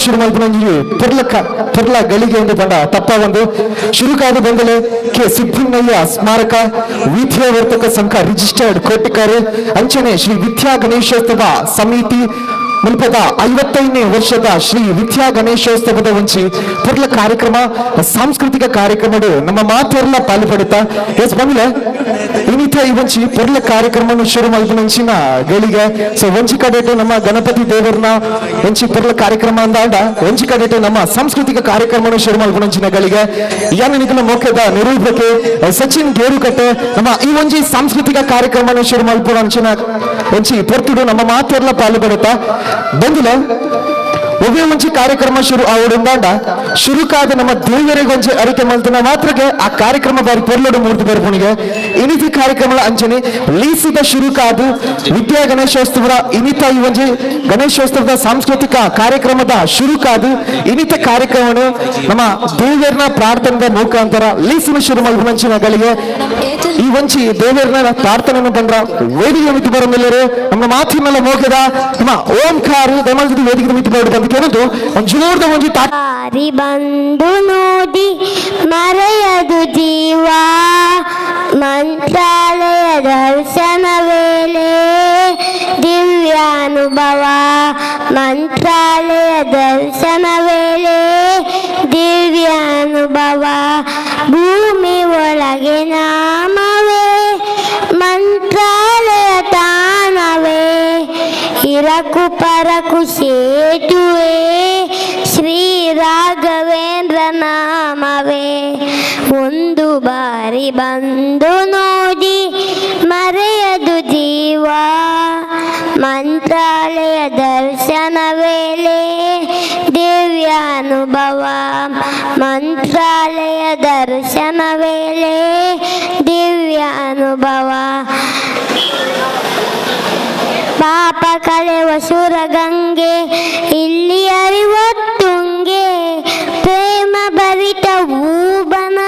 ಶುರು ಮಾಡಿದ್ರೆ ಪುರ್ಲ ಗಳಿಗೆ ಎಂದು ಬಂದ ತಪ್ಪ ಒಂದು ಶುರುಕಾದ ಬಂದಲೆ ಕೆ ಸಿದ್ದಣ್ಣಯ್ಯ ಸ್ಮಾರಕ ವಿದ್ಯಾವರ್ತಕ ಸಂಘ ರಿಜಿಸ್ಟರ್ಡ್ ಕೋಟಿಕಾರು ಅಂಚನೆ ಶ್ರೀ ವಿದ್ಯಾ ಗಣೇಶೋತ್ಸವ ಸಮಿತಿ ಮುಲ್ಪದ 55ನೇ ವರ್ಷದ ಶ್ರೀ ವಿದ್ಯಾ ಗಣೇಶೋತ್ಸವದ ಒಂಚಿ ಪುರ್ಲ ಕಾರ್ಯಕ್ರಮ ಸಾಂಸ್ಕೃತಿಕ ಕಾರ್ಯಕ್ರಮಗಳು ನಮ್ಮ ಮಾತೆಲ್ಲ ಪಾಲ್ಪಡುತ್ತಾ ಎಸ್ ಬಂದ್ರೆ ಇನ್ನಿತ ಈ ಒಂಚಿ ಪುರ್ಲ ಕಾರ್ಯಕ್ರಮ ಶುರು ಮಾಡಿದ ಗಳಿಗೆ ಸೊ ಒಂಚಿ ಕಡೆಟು ನಮ್ಮ ಗಣಪತಿ ದೇವರನ್ನ ಒಂಚಿ ಪುರ್ಲ ಕಾರ್ಯಕ್ರಮ ಅಂದಾಡ ಒಂಚಿ ಕಡೆಟು ನಮ್ಮ ಸಾಂಸ್ಕೃತಿಕ ಕಾರ್ಯಕ್ರಮ ಶುರು ಮಾಡಿದ ಗಳಿಗೆ ಯಾನ ಮೋಕದ ನಿರೂಪಕೆ ಸಚಿನ್ ಗೇರುಕಟ್ಟೆ ನಮ್ಮ ಈ ಒಂಜಿ ಸಾಂಸ್ಕೃತಿಕ ಕಾರ್ಯಕ್ರಮ ಶುರು ಮಾಡಿದ ಒಂಚಿ ಪೊರ್ತುಡು ನಮ್ಮ ಮಾತೆಲ್ಲ ಪಾಲ್ಪಡುತ್ತಾ ಬಂದಿಲ್ಲ ಒಬ್ಬೇ ಮುಂಚೆ ಕಾರ್ಯಕ್ರಮ ಶುರು ಅವಡಿಂದಾಂಡ ಶುರುಕಾದ ನಮ್ಮ ದೇವರಿಗೆ ಒಂಚೆ ಅರಿಕೆ ಮಲ್ತನ ಮಾತ್ರಗೆ ಆ ಕಾರ್ಯಕ್ರಮ ಬಾರಿ ಪೊರ್ಲೋಡು ಮೂರ್ತಿ ಬರ್ಪುಣಿಗೆ ಇನಿತಿ ಕಾರ್ಯಕ್ರಮ ಅಂಚನೆ ಲೀಸಿದ ಶುರುಕಾದು ವಿದ್ಯಾ ಗಣೇಶೋತ್ಸವದ ಇನಿತ ಈ ಒಂಜಿ ಗಣೇಶೋತ್ಸವದ ಸಾಂಸ್ಕೃತಿಕ ಕಾರ್ಯಕ್ರಮದ ಶುರುಕಾದು ಇನಿತ ಕಾರ್ಯಕ್ರಮ ನಮ್ಮ ದೇವರನ ಪ್ರಾರ್ಥನೆದ ಮುಖಾಂತರ ಲೀಸಿನ ಶುರು ಮಲ್ಪನಂಚಿನಗಳಿಗೆ ಈ ಒಂಚಿ ದೇವರನ ಪ್ರಾರ್ಥನೆಯನ್ನು ಬಂದ್ರ ವೇದಿಕೆ ಮಿತಿ ಬರಮಿಲ್ಲರು ನಮ್ಮ ಮಾತಿನೆಲ್ಲ ಮೋಗದ ನಮ್ಮ ಓಂಕಾರ ದಮಲ್ದು ವೇದಿಕೆ ಮಿತಿ ಬರೋದು ಬಂದು ಒಂಚೂರ್ದ ಒಂಜಿ ತಾರಿ ಬಂದು ನೋಡಿ ಮರೆಯದು ಜೀವ ಮಂತ್ರಾಲಯ ದರ್ಶನ ವೇಳೆ ದಿವ್ಯಾನುಭವ ಮಂತ್ರಾಲಯ ದರ್ಶನ ವೇಳೆ ದಿವ್ಯಾನುಭವ ಭೂಮಿ ಒಳಗೆ ನಾಮವೇ ಮಂತ್ರಾಲಯ ತಾನವೇ ಇರಕು ಪರಕು ಸೇತುವೆ ಶ್ರೀ ರಾಘವೇಂದ್ರ ನಾಮವೇ ಒಂದು ಬಾರಿ ಬಂದು ನೋಡಿ ಮರೆಯದು ಜೀವ ಮಂತ್ರಾಲಯ ದರ್ಶನ ವೇಳೆ ದಿವ್ಯಾನುಭವ ಮಂತ್ರಾಲಯ ದರ್ಶನ ವೇಳೆ ದಿವ್ಯಾನುಭವ ಪಾಪ ಕಳೆವ ಸುರಗಂಗೆ ಇಲ್ಲಿ ಅರಿವ ತುಂಗೆ ಪ್ರೇಮ ಭರಿತ ಭೂಬನ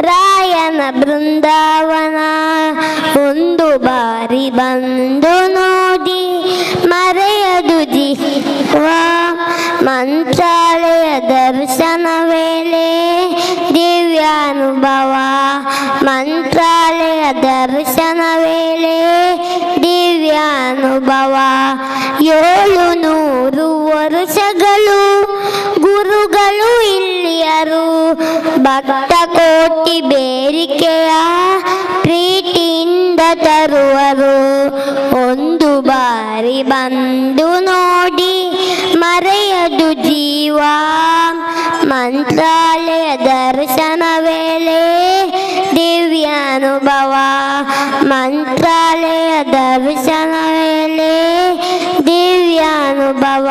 ರಾಯನ ಬೃಂದಾವನ ಒಂದು ಬಾರಿ ಬಂದು ನೋಡಿ ಮರೆಯದು ಜೀವ ಮಂತ್ರಾಲಯ ದರ್ಶನ ವೇಳೆ ದಿವ್ಯಾನುಭವ ಮಂತ್ರಾಲಯ ದರ್ಶನ ವೇಳೆ ದಿವ್ಯಾನುಭವ 700 ವರ್ಷಗಳು ಗುರುಗಳು ಇಲ್ಲಿಯರು ಭಕ್ತ ಕೋಟಿ ಬೇರಿಕೆಯ ಪ್ರೀತಿಯಿಂದ ತರುವರು ಒಂದು ಬಾರಿ ಬಂದು ನೋಡಿ ಮರೆಯದು ಜೀವ ಮಂತ್ರಾಲಯ ದರ್ಶನ ವೇಳೆ ದಿವ್ಯಾನುಭವ ಮಂತ್ರಾಲಯ ದರ್ಶನ ವೇಳೆ ದಿವ್ಯಾನುಭವ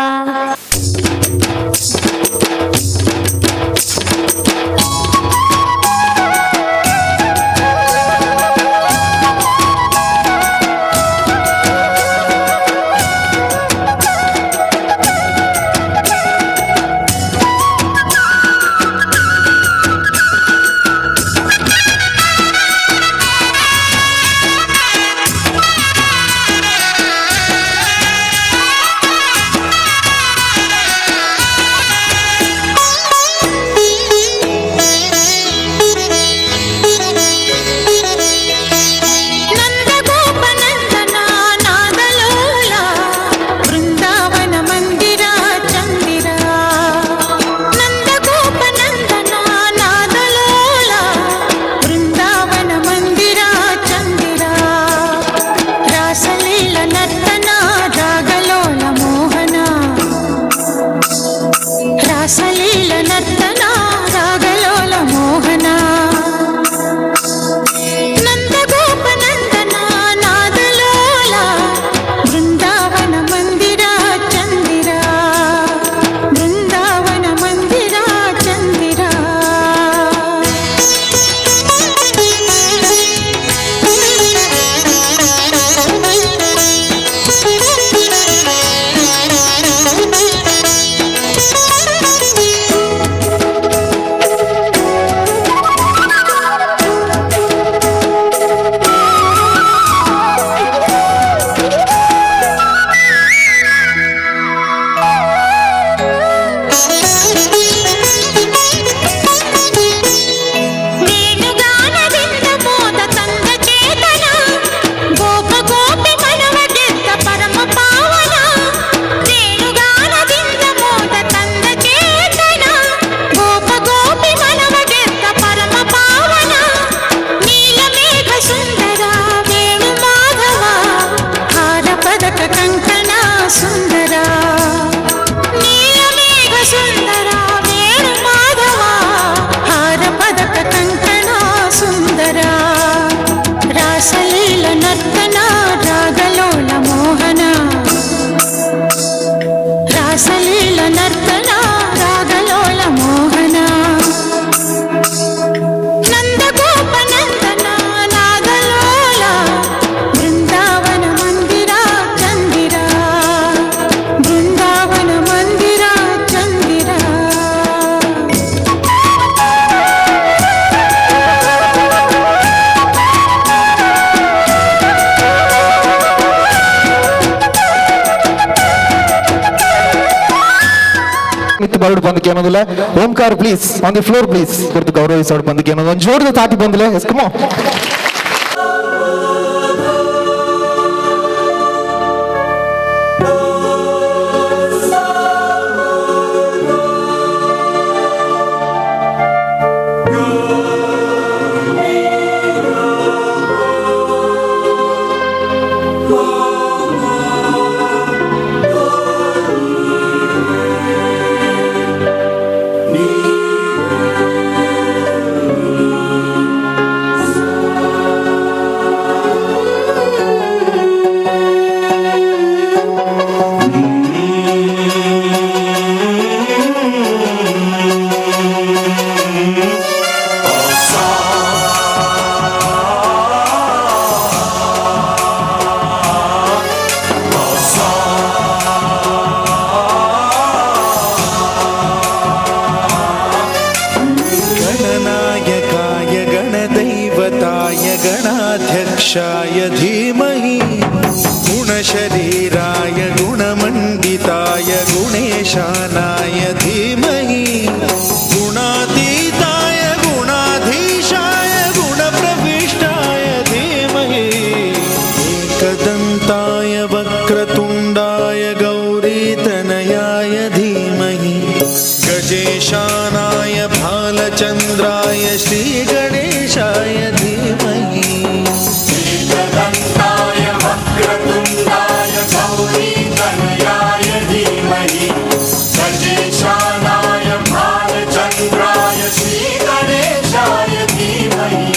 ಬಾವುಡು ಬಂದಕ್ಕೆ ಅನ್ನೋದಿಲ್ಲ. ಓಂಕಾರ please on the floor please ಕುರಿತು ಗೌರವಿಸೋಡು ಬಂದಕ್ಕೆ ಅನ್ನೋದು ಒಂದು ಜೋರದ ತಾಟಿ ಬಂದಿಲ್ಲ. S come on. गणाध्यक्षाय धीमहि गुणशरीराय गुणमण्डिताय गुणेशानाय धीमहि गुणातीताय गुणाधीशाय गुणप्रविष्टाय धीमहि एकदन्ताय वक्रतुण्डाय गौरीतनयाय धीमहि गजेशानाय भालचन्द्राय श्रीगणेशाय धीमहि एकदन्ताय वक्रतुण्डाय गौरीतनयाय धीमहि गजेशानाय भालचन्द्राय श्रीगणेशाय धीमहि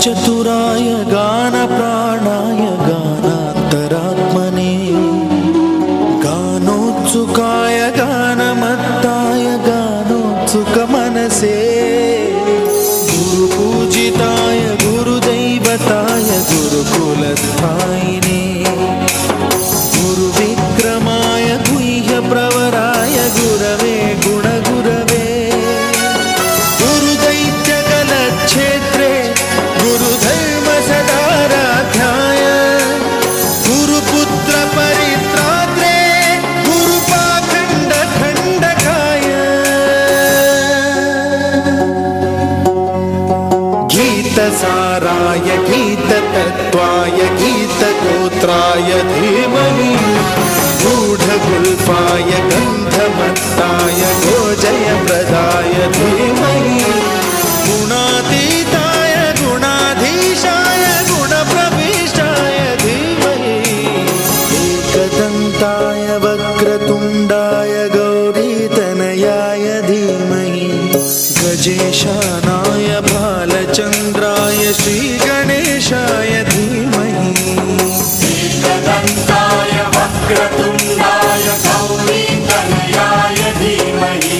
चतुराय गानप्राणाय गानान्तरात्मने गानोत्सुकाय गानमत्ताय गानोत्सुकमनसे गुरुपूजिताय गुरुदैवताय गुरुकुलस्थायिने गुरुविक्रमाय गुह्यप्रवराय गुरवे गुणगुरवे गुरुदैत्यकलक्षेत्रे गुरुधर्म सदाराध्याय गुरुपुत्र परित्रात्रे गुरुपाखण्ड खण्डकाय गीतसाराय गीततत्त्वाय गीतगोत्राय धीमहि गूढगुल्फाय गन्धमत्ताय गोजयप्रदाय धीमहि गुणातीताय गुणाधीशाय गुणप्रविष्टाय धीमहि एकदन्ताय वक्रतुण्डाय गौरीतनयाय धीमहि गजेशानाय भालचन्द्राय श्रीगणेशाय धीमहि एकदन्ताय वक्रतुण्डाय गौरीतनयाय धीमहि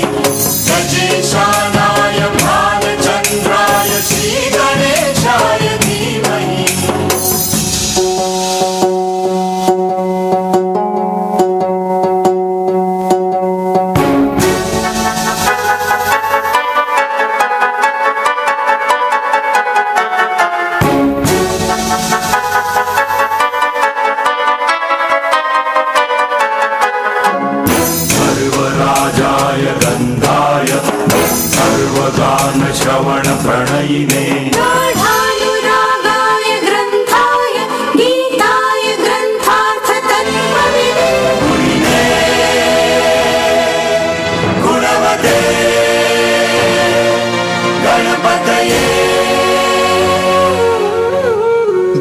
गजेशानाय भालचन्द्राय श्रीगणेशाय धीमहि सर्वराजाय गन्धाय सर्वगानश्रवणप्रणयिने गाढानुरागाय ग्रन्थाय गीताय ग्रन्थार्थतत्त्वविदे गुणवते गणपतये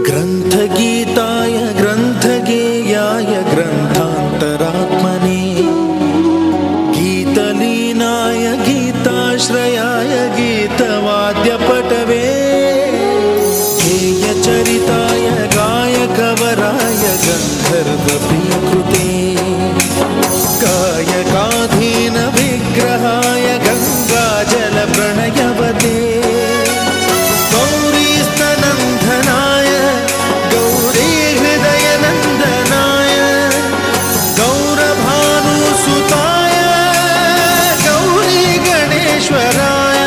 ग्रन्थगीताय ग्रन्थगेयाय ग्रन्थान्तरात्मने गीतलीनाय गीताश्रयाय गीतवाद्यपटवे मंगल प्रणयवते गौरी स्तनंदनाय गौरी हृदय नंदनाय गौरभानुसुताय गौरी गणेश्वराय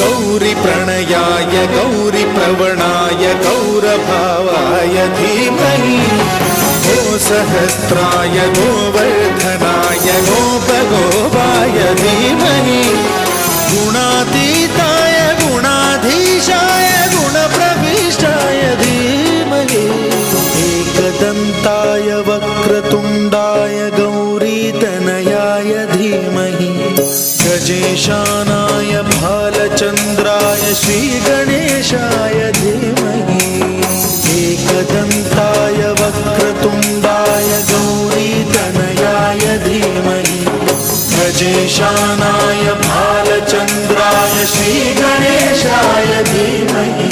गौरी प्रणयाय गौरी प्रवणाय गौरभावाय धीमहि गो सहस्राय गोवर्धनाय गोपगोपाय धीमहि गुणातीताय गुणाधीशाय गुणप्रविष्टाय धीमहि एकदन्ताय वक्रतुण्डाय गौरीतनयाय धीमहि गजेशानाय भालचन्द्राय श्रीगणेशाय धीमहि एकदन्ताय वक्रतुण्डाय गौरीतनयाय धीमहि गजेशानाय भालचन्द्राय श्रीगणेशाय धीमहि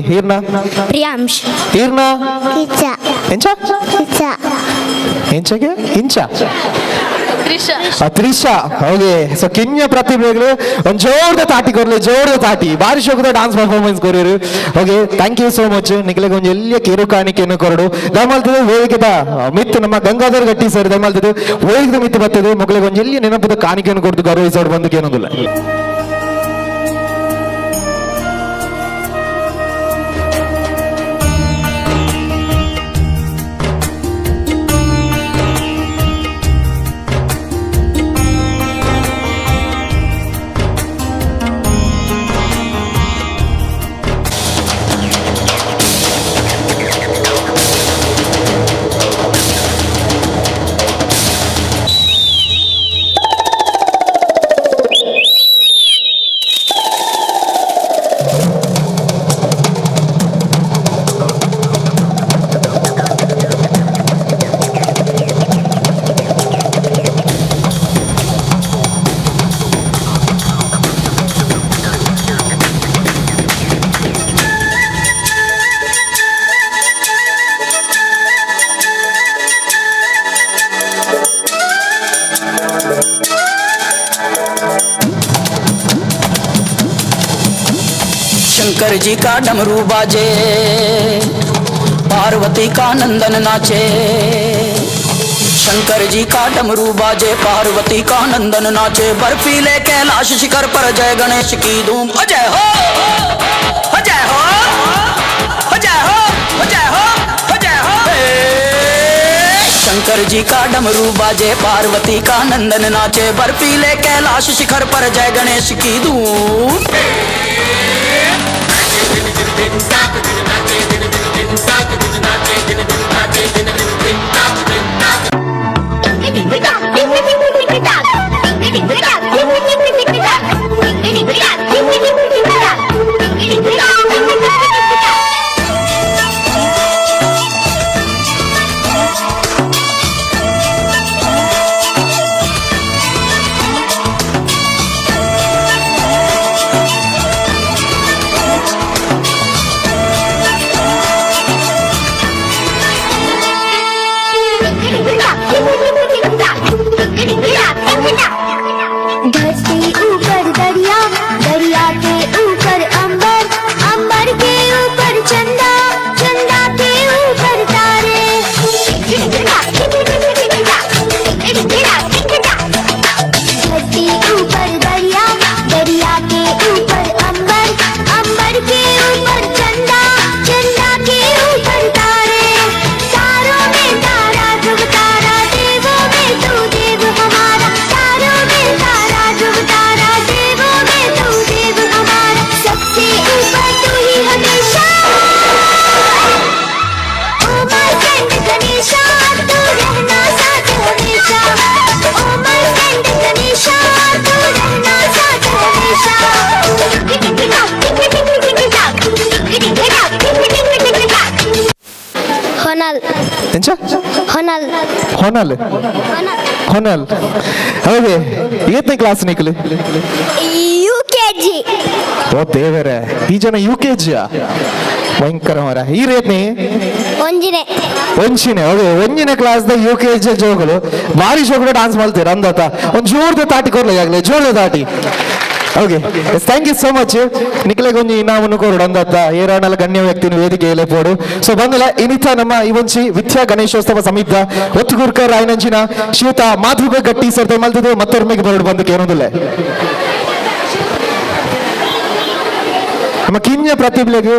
Hirna, Priyansh Hirna, Kichcha Incha, Kichcha Incha ke? Incha. Trisha okay so ಕಿನ್ಯ ಪ್ರತಿಭೆಗಳು ಒಂದು ಜೋರದ ತಾಟಿ ಕೊರ್ಲಿ ಜೋರದ ತಾಟಿ ಬಾರಿ ಶೋಕದ ಡಾನ್ಸ್ ಪರ್ಫಾರ್ಮೆನ್ಸ್ ಕೊರಿಯರು okay thank you so much ನಿಖಿಲಿಗೆ ಒಂದು ಎಲ್ಲಿಯ ಕಿರು ಕಾಣಿಕೆಯನ್ನು ಕೊರಡು ದಯಮಾಡ್ತದೆ ವೇದಿಕೆದ ಮಿತ್ ನಮ್ಮ ಗಂಗಾಧರ್ ಗಟ್ಟಿ ಸರ್ ದಯಮಾಡ್ತದೆ ವೇದಿಕೆ ಮಿತ್ ಬರ್ತದೆ ಮಗಳಿಗೆ ಒಂದು ಎಲ್ಲಿಯ ನೆನಪದ ಕಾಣಿಕೆಯನ್ನು ಕೊಡ್ದು ಗೌರವಿಸೋಡು ಬಂದಕ್ಕೆ ಏನೋದಿಲ್ಲ शंकर जी का डमरू बाजे पार्वती का नंदन नाचे शंकर जी का डमरू बाजे पार्वती का नंदन नाचे बर्फीले कैलाश शिखर पर जय गणेश की धूम अजय हो अजय हो अजय हो अजय हो अजय हो शंकर जी का डमरू बाजे पार्वती का नंदन नाचे बर्फीले कैलाश शिखर पर जय गणेश की धूम धरती ऊपर दरिया दरिया के ऊपर अंबर अंबर के ऊपर चंदा चंदा के ऊपर तारे धरती ऊपर दरिया दरिया के ऊपर अंबर अंबर के ऊपर चंदा चंदा के ऊपर तारे तारों में तारा ध्रुव तारा देवों में तू देव हमारा तारों में तारा ध्रुव तारा देवों में तू देव हमारा सबसे ऊपर तू ही हमेशा ओ माय फ्रेंड गणेशा तू रहना साथ हमेशा ओ माय फ्रेंड गणेशा तू रहना ಹೊನಲ್ ಹೊನಲ್ ಹೌದೇ ಏತನೇ ಕ್ಲಾಸ್ ನಿಕ್ಲಿ UKG ಓ ದೇವರೇ ಈ ಜನ UKG ಭಯಂಕರ ಮರ ಈ ರೇತ್ನಿ ಒಂಜಿನೆ ಒಂಚಿನೇ ಹೌದು ಒಂಜಿನ ಕ್ಲಾಸ್ದ UKG ಜೋಗಲು ಭಾರಿ ಜೋಗಲು ಡಾನ್ಸ್ ಮಾಡ್ತೀರ ಅಂದತ ಒಂದು ಜೋರ್ದ ತಾಟಿ ಕೊರ್ಲಾಗಲೇ ಜೋರ್ದ ತಾಟಿ okay thank you so much ನಿಕ್ಲೆಗೆ ಒಂದು ಇನಾಮನ್ನು ಕೋರುಡು ಅಂದತ್ತ ಏರಾಣಲ ಗಣ್ಯ ವ್ಯಕ್ತಿನ ವೇದಿಕೆಯಲ್ಲೇ ಪೋಡು ಸೊ ಬಂದಲ ಇನಿತ ನಮ್ಮ ಇವೊಂಚಿ ವಿದ್ಯಾ ಗಣೇಶೋತ್ಸವ ಸಮಿತ ಒತ್ತುಗುರ್ಕ ರಾಯನಂಚಿನ ಶ್ರೀಯುತ ಮಾಧುಗ ಗಟ್ಟಿ ಸರ್ತೆ ಮಲ್ತದೆ ಮತ್ತೊರ್ಮೆಗೆ ಬರಡು ಬಂದಕ್ಕೆ ಏನೋದಿಲ್ಲ ನಮ್ಮ ಕಿಂಜ ಪ್ರತಿಭೆಗೆ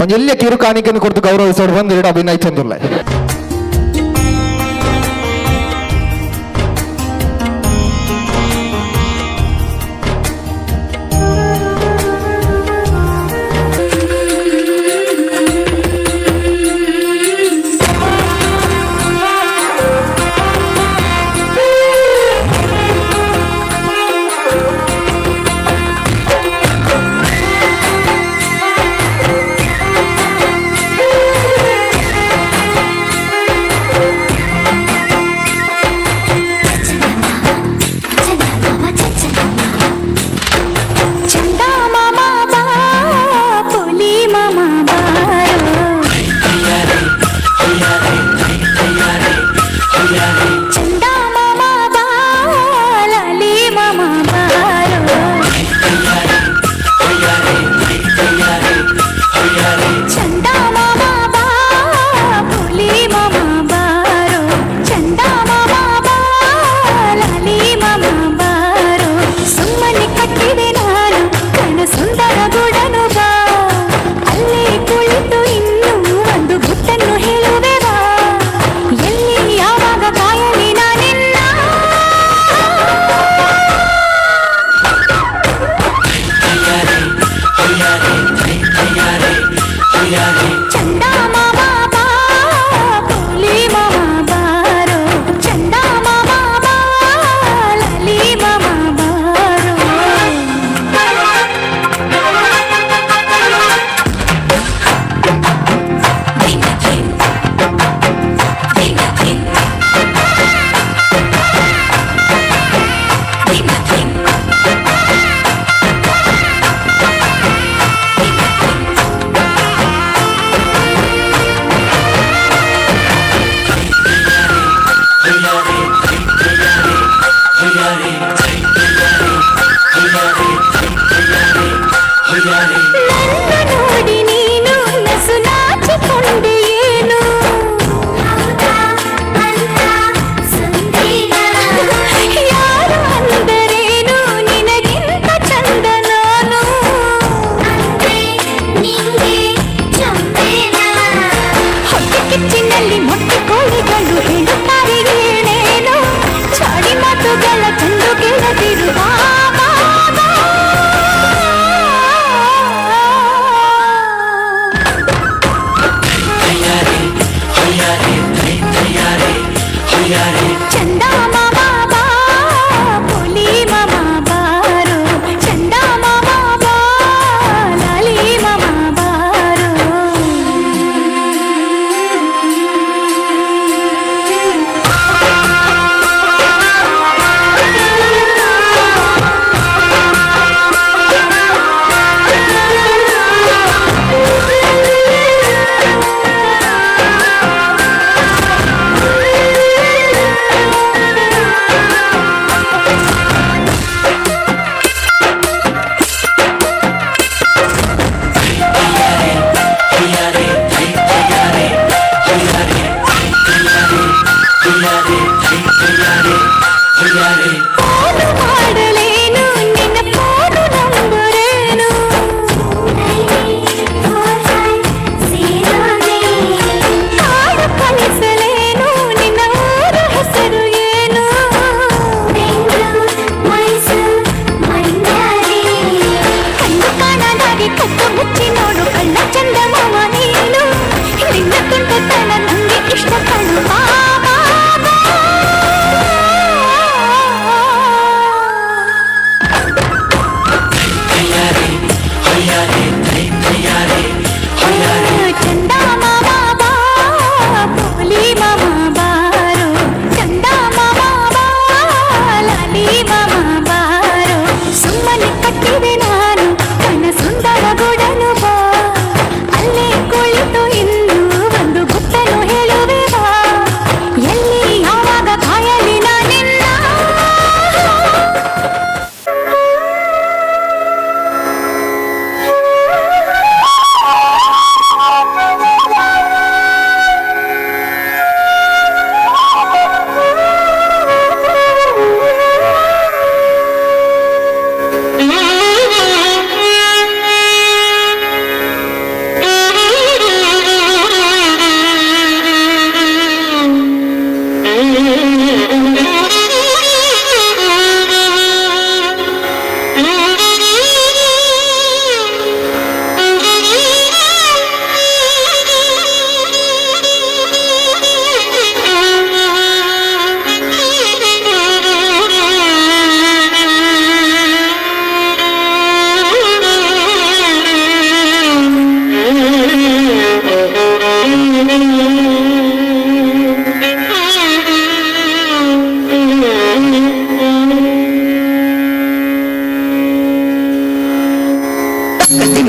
ಒಂದು ಎಲ್ಲ ಕಿರು ಕಾಣಿಕೆಯನ್ನು ಕೊಟ್ಟು ಗೌರವಿಸೋಡು ಬಂದು ಎರಡು ಅಭಿನಯ ತಂದಿಲ್ಲ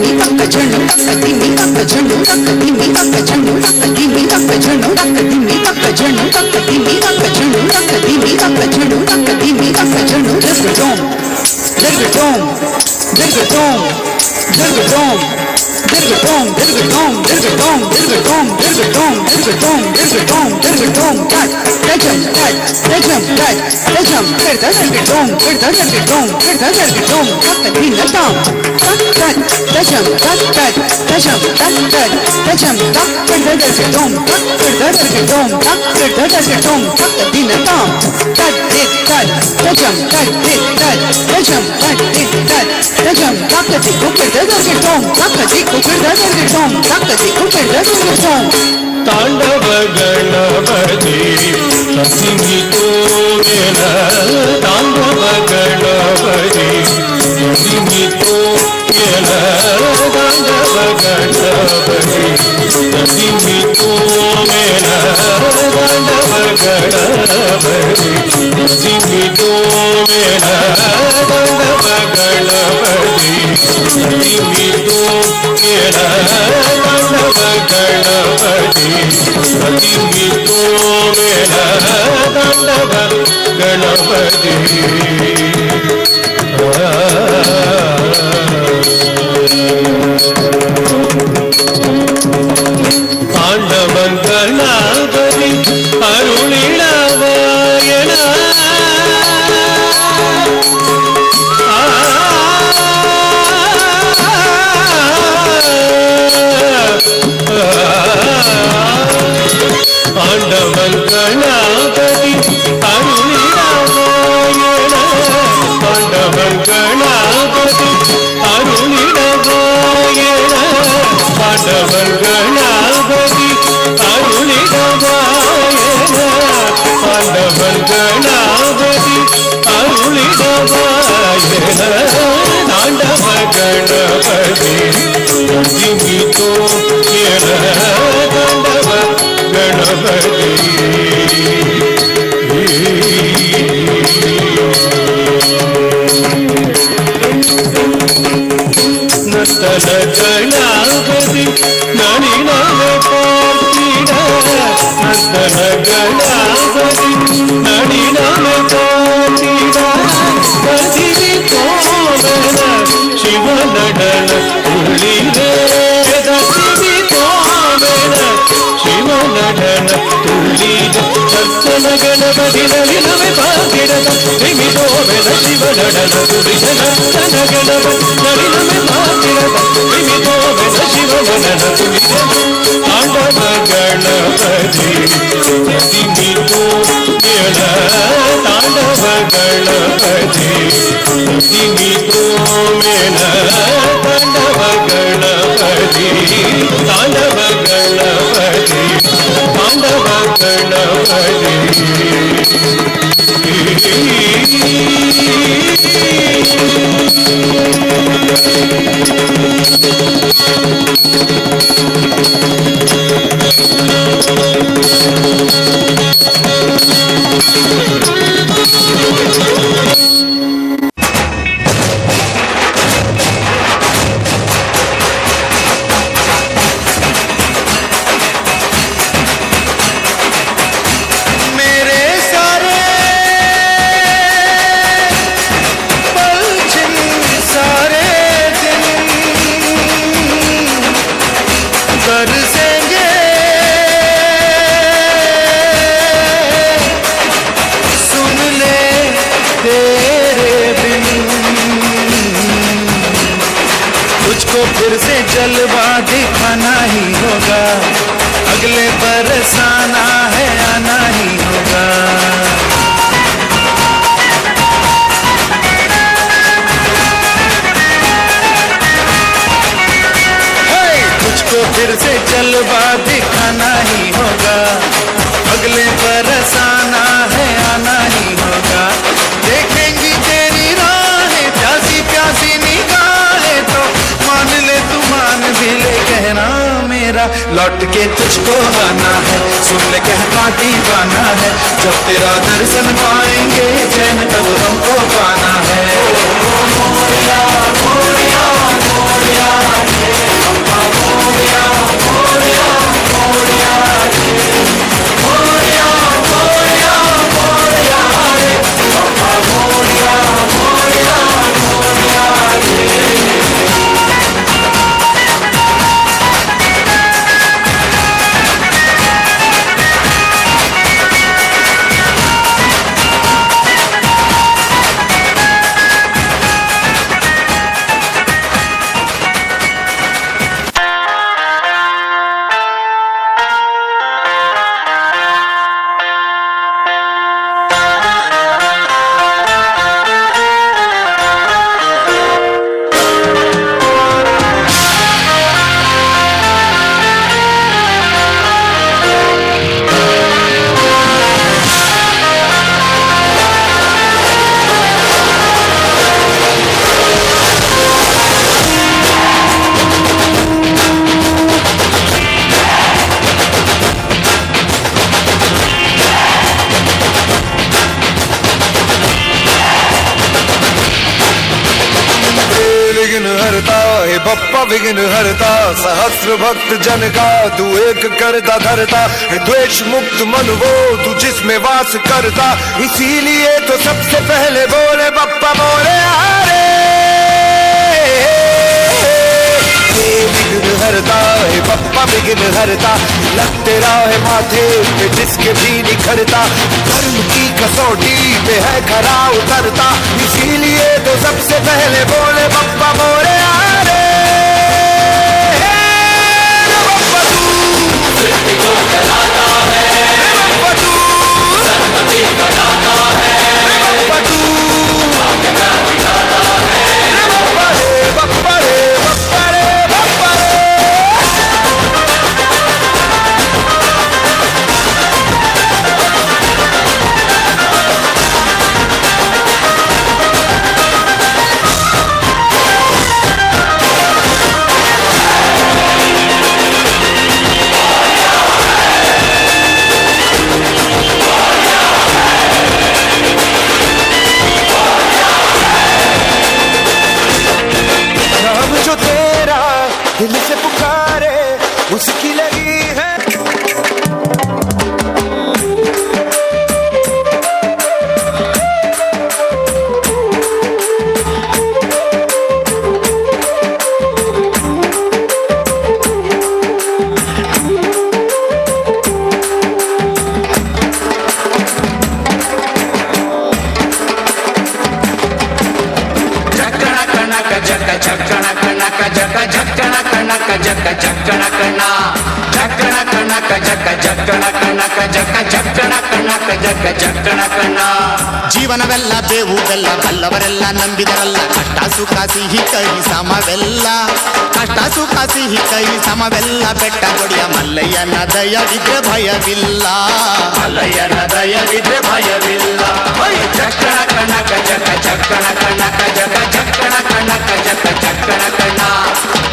dimmi takka jhannu takka dimmi takka jhannu takka dimmi takka jhannu takka dimmi takka jhannu takka dimmi takka jhannu takka dimmi takka jhannu takka dimmi takka jhannu takka dimmi takka jhannu dirgadom dirgadom dirgadom dirgadom dirgadom dirgadom dirgadom dirgadom dirgadom dirgadom dirgadom dirgadom tat tajam tat tajam tat tajam dirda dirgadom dirda dirgadom dirda dirgadom takka dinna tam tak tat tajam tak tat tajam tak tat tajam tak dirda dirgadom tak dirda dirgadom tak dirda dirgadom takka dinna tam tat dit tat tajam tat dit tat tajam tat dit tat tajam takka dikku dirda dirgadom takka dikku dirda dirgadom takka dikku dirda dirgadom ತಾಂಡವ ಗಣಪತಿ ಸಸಿಮಿತೋ ಮೇನ ತಾಂಡವ ಗಣಪತಿ ಸಸಿಮಿತೋ ಮೇನ ತಾಂಡವ ಗಣಪತಿ ಸಸಿಮಿತೋ ಮೇನ ತಾಂಡವ ಗಣಪತಿ ಸಸಿಮಿತೋ ಮೇನ ತಾಂಡವ ಗಣಪತಿ ಸಸಿಮಿತೋ ಮೇನ ತಾಂಡವ ಗಣಪತಿ ಪ್ರತಿಮಿತೋ ಮೇನ ತಾಂಡವ ಗಣಪತಿ ತಾಂಡವ ಗಣಪತಿ ಅರುಳಿಳವಾಯಣ ಪಾಂಡವನ್ ಗಣಪತಿ ಅರುಳಿಡವಾಯಣ ಪಾಂಡವನ್ ಗಣಪತಿ ಅರುಳಿಡವಾಯಣ ಪಾಂಡವನ್ ಗಣಪತಿ ಅರುಳಿಡವಾಯಣ ಪಾಂಡವನ್ ಗಣಪತಿ ಅರುಳಿಡವಾಯಣ ತಾಂಡವ ಗಣಪತಿ ಪ್ರತಿಮಿತೋ ಮೇನ ತಾಂಡವ ಗಣಪತಿ ನರ್ತನ ಗಣಪತಿ ನಳಿನವ ಪಾರ್ಥಿಡ ನರ್ತನ ಗಣಪತಿ ನಳಿನವ ಪಾರ್ಥಿಡ ಕದಿರಿ ಕೋಮಲ ಶಿವನಡನ ಉಳಿದೆ ಕದಿರಿ ಕೋಮಲ ಶಿವನಡನ ತುಳಿದ ಸತ್ತನ ಗಣಪತಿ ನಳಿನವೆ ಪಾರ್ಥಿಡದ ವಿಮಿತೋವೆನ ಶಿವನಡನ ತುಳಿದ ನರ್ತನ ಗಣಪತಿ ನಳಿನವೆ ಪಾರ್ಥಿಡದ ವಿಮಿತೋವೆನ ಶಿವನಡನ ತುಳಿದ ತಾಂಡವ ಗಣಪತಿ ಪ್ರತಿಮಿತೋ ಮೇನ ತಾಂಡವ ಗಣಪತಿ ಪ್ರತಿಮಿತೋ ಮೇನ ತಾಂಡವ ಗಣಪತಿ ತಾಂಡವ ಗಣಪತಿ ತಾಂಡವ ಗಣಪತಿ मेरे सारे पल छिन सारे दिन बरसेंगे सुन ले तेरे बिन तुझको फिर से जलवा दिखाना ही होगा अगले बरस आना है आना ही होगा तुझको फिर से जलवा दिखाना ही होगा अगले बरस आना है आना ही होगा देखेंगी तेरी राहें प्यासी प्यासी निगाहें तो मान ले तू मान भी ले कहना मेरा लौट के तुझको आना है सुन ले कहता दीवाना है जब तेरा दर्शन पाएंगे चैन तब हमको पाना है मोरिया मोरिया मोरिया करता हे बप्पा विघ्न हरता सहस्र भक्त जन का तू एक करता धरता हे द्वेष मुक्त मन वो तू जिसमें वास करता इसीलिए तो सबसे पहले बोले बप्पा बोले हरे विघ्न हरता है बप्पा विघ्न हरता लगते रहे माथे पे जिसके भी निखरता धर्म की कसौटी पे है खरा उतरता इसीलिए तो सबसे पहले बोले बप्पा बोले अरे बप्पा तू सृष्टि को चलाता है बप्पा तू सरस्वती का दाता है बप्पा तू भाग्य का विधाता है बप्पा रे बप्पा रे बप्पा रे बप्पा रे नाम जो तेरा दिल से पुकारे उसकी लगी है ಜೀವನವೆಲ್ಲ ಬೇವು ಬೆಲ್ಲ ಬಲ್ಲವರೆಲ್ಲ ನಂಬಿದರಲ್ಲ ಕಷ್ಟ ಸುಖ ಸಿಹಿ ಕೈ ಸಮವೆಲ್ಲ ಕಷ್ಟ ಸುಖ ಸಿಹಿ ಕೈ ಸಮವೆಲ್ಲ ಬೆಟ್ಟ ಕೊಡಿಯ ಮಲ್ಲಯ್ಯನ ದಯವಿದ್ರೆ ಭಯವಿಲ್ಲ ಮಲ್ಲಯ್ಯನ ದಯವಿದ್ರೆ ಭಯವಿಲ್ಲ ಚಕ್ಕಣ ಕಣಕ ಜಕ ಚಕ್ಕಣ ಕಣಕ ಜಕ ಚಕ್ಕಣ ಕಣಕ ಜಕ ಚಕ್ಕಣ ಕಣ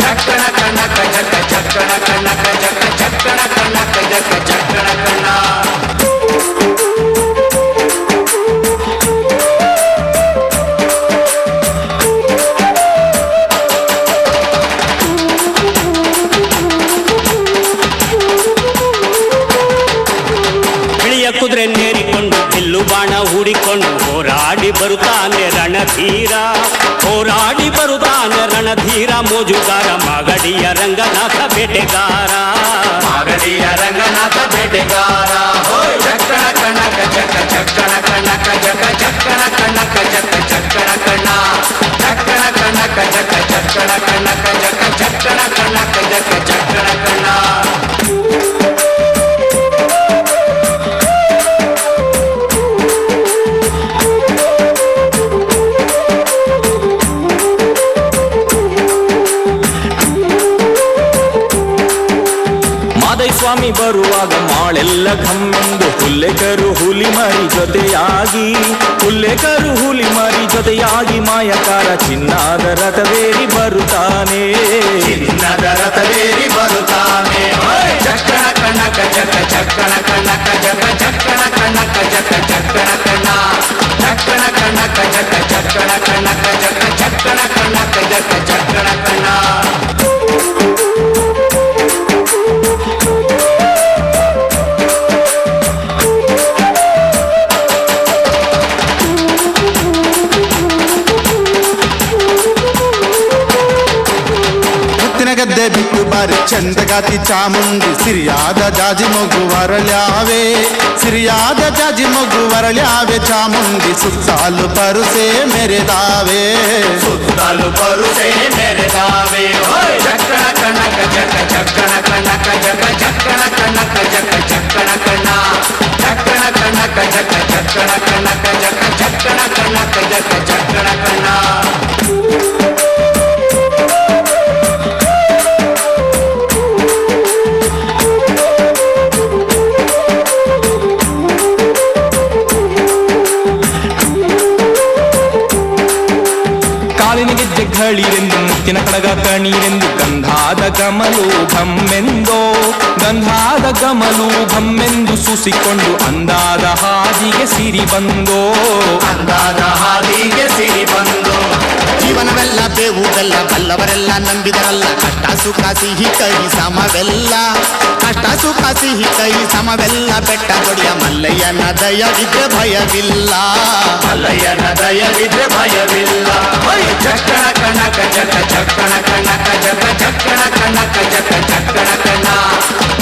ಚಕ್ಕಣ ಕಣಕ ಜಕ ಚಕ್ಕಣ ಕಣಕ ಜಕ ಚಕ್ಕಣ ಕಣಕ ಜಕ ಚಕ್ಕಣ ಕಣ ಕುದುರೆ ನೇರಿಕೊಂಡು ಬಿಲ್ಲು ಬಾಣ ಹೂಡಿಕೊಂಡು ಹೋರಾಡಿ ಬರುತ್ತಾನೆ ರಣಧೀರ ಹೋರಾಡಿ ಬರುತ್ತಾನೆ ರಣಧೀರ ಮೋಜುಗಾರ ಮಾಗಡಿಯ ರಂಗನಾಥ ಬೇಟೆಗಾರ ಮಾಗಡಿಯ ರಂಗನಾಥ ಬೇಟೆಗಾರ ಚಕ್ಕಣ ಕಣಕ ಜಕ ಚಕ್ಕಣ ಕಣಕ ಜಕ ಚಕ್ಕಣ ಕಣಕ ಜಕ ಚಕ್ಕಣ ಕಣ ಚಕ್ಕಣ ಕಣಕ ಜಕ ಚಕ್ಕಣ ಕಣಕ ಜಕ ಚಕ್ಕಣ ಕಣಕ ಜಕ ಚಕ್ಕಣ ಕಣ ಸ್ವಾಮಿ ಬರುವಾಗ ಮಾಳೆಲ್ಲ ಘಮ್ಮೆಂದು ಹುಲ್ಲೆಕರು ಹುಲಿ ಮರಿ ಜೊತೆಯಾಗಿ ಹುಲ್ಲೆಕರು ಹುಲಿ ಮರಿ ಜೊತೆಯಾಗಿ ಮಾಯಕಾರ ಚಿನ್ನದ ರಥವೇರಿ ಬರುತ್ತಾನೆ ಚಿನ್ನದ ರಥವೇರಿ ಬರುತ್ತಾನೆ ಚಕ್ಕಣ ಕಣಕ ಜಕ ಚಕ್ಕಣ ಕಣಕ ಜಕ ಚಕ್ಕಣ ಕಣಕ ಜಕ ಚಕ್ಕಣ ಕಣ ಚಕ್ಕಣ ಕಣಕ ಜಕ ಚಕ್ಕಣ ಕಣಕ ಜಕ ಚಕ್ಕಣ ಕಣಕ ಜಕ ಚಕ್ಕಣ ಕಣ ಗದ್ದೆ ಬಿಟ್ಟು ಬಾರಿ ಚಂದಗಾತಿ ಚಾಮುಂಡಿ ಸಿರಿಯಾದ ಜಾಜಿ ಮಗು ವರಳ್ಯಾವೆ ಸಿರಿಯಾದ ಜಾಜಿ ಮಗು ವರಳ್ಯಾವೆ ಚಾಮುಂಡಿ ಸುತ್ತಾಲು ಪರುಸೆ ಮೆರೆದಾವೆ ಸುತ್ತಾಲು ಪರುಸೆ ಮೆರೆದಾವೆ ಚಕ್ಕಣ ಕಣಕ ಜಕ ಚಕ್ಕಣ ಕಣಕ ಜಕ ಚಕ್ಕಣ ಕಣಕ ಜಕ ಚಕ್ಕಣ ಕಣ ಚಕ್ಕಣ ಕಣಕ ಜಕ ಚಕ್ಕಣ ಕಣಕ ಜಕ ಚಕ್ಕಣ ಕಣಕ ಜಕ ಚಕ್ಕಣ ಕಣ ಗೆಜ್ಜೆ ಘಳಿರೆಂದು ಮುತ್ತಿನ ಕಡಗ ಕಣೀರೆಂದು ಗಂಧಾದ ಗಮಲು ಘಮ್ಮೆಂದೋ ಗಂಧಾದ ಗಮಲು ಘಮ್ಮೆಂದು ಸೂಸಿಕೊಂಡು ಅಂದಾದ ಹಾದಿಗೆ ಸಿರಿ ಬಂದೋ ಅಂದಾದ ಹಾದಿಗೆ ಸಿರಿ ಬಂದೋ ಜೀವನವೆಲ್ಲ ಬೇವು ಬೆಲ್ಲ ಬಲ್ಲವರೆಲ್ಲ ನಂಬಿದರಲ್ಲ ಕಷ್ಟ ಸುಖ ಸಿಹಿ ಕೈ ಸಮವೆಲ್ಲ ಕಷ್ಟ ಸುಖ ಸಿಹಿ ಕೈ ಸಮವೆಲ್ಲ ಬೆಟ್ಟ ದೊಡಿಯ ಮಲ್ಲಯ್ಯನ ದಯವಿದ್ರೆ ಭಯವಿಲ್ಲ ಮಲ್ಲಯ್ಯನ ದಯವಿದ್ರೆ ಭಯವಿಲ್ಲ ಚಕ್ಕಣ ಕಣಕ ಜಕ ಚಕ್ಕಣ ಕಣಕ ಜಕ ಚಕ್ಕಣ ಕಣಕ ಜಕ ಚಕ್ಕಣ ಕಣ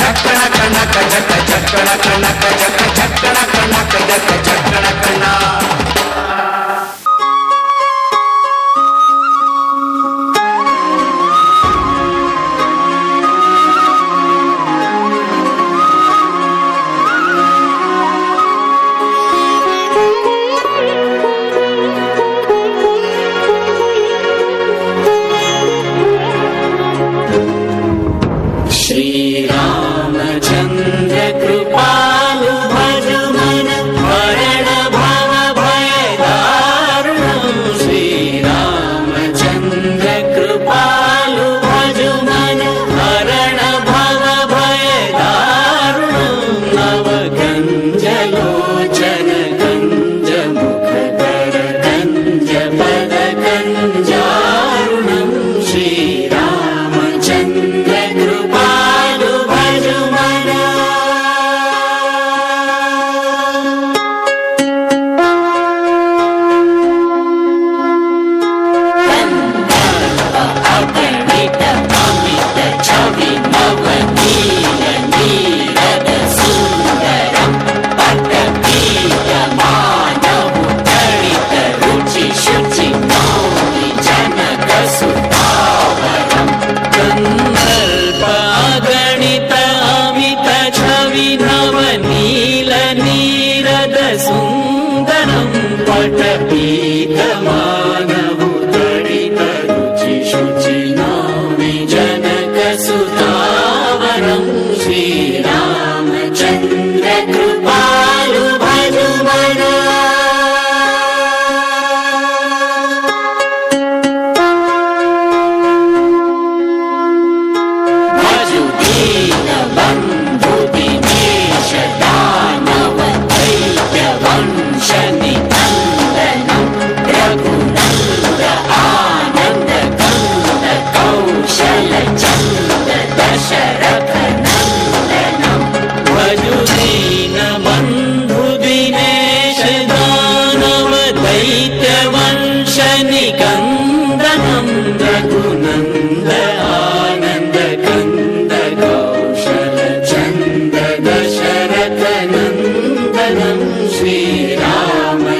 ಚಕ್ಕಣ ಕಣಕ ಜಕ ಚಕ್ಕಣ ಕಣಕ ಜಕ ಚಕ್ಕಣ ಕಣಕ ಜಕ ಚಕ್ಕಣ ಕಣ श्रीरामचन्द्र कृपालु भज मन मरण भव भय दारुणं श्रीरामचन्द्र कृपालु भज मन मरण भव भय दारुणं नवकञ्जलोचन कञ्ज मुखकर कञ्ज पद कञ्जारुणं श्रीरामचन्द्र कृपालु भज मन अगणित अमित छवि नवनील नीरद सुन्दरं पटपीत मानव तडित रुचि शुचि मौलि जनक सुतावरं गन्धर्व अगणित अमित छवि नवनील नीरद सुन्दरं पटपीत मानव तडित रुचि शुचि नौमि जनक सुतावरं श्रीरामचन्द्र कृपालु भज मन भजु दीन बन्धु दिनेश दानव दैत्य वंश निकन्दनं रघुनन्द आनन्द कन्द कौशल चन्द दशरथ नन्दनं भजु दीन बन्धु दिनेश दानव दैत्य वंश निकन्दनं रघुनन्द आनन्द कन्द कौशल चन्द दशरथ नन्दनं श्रीरामचन्द्र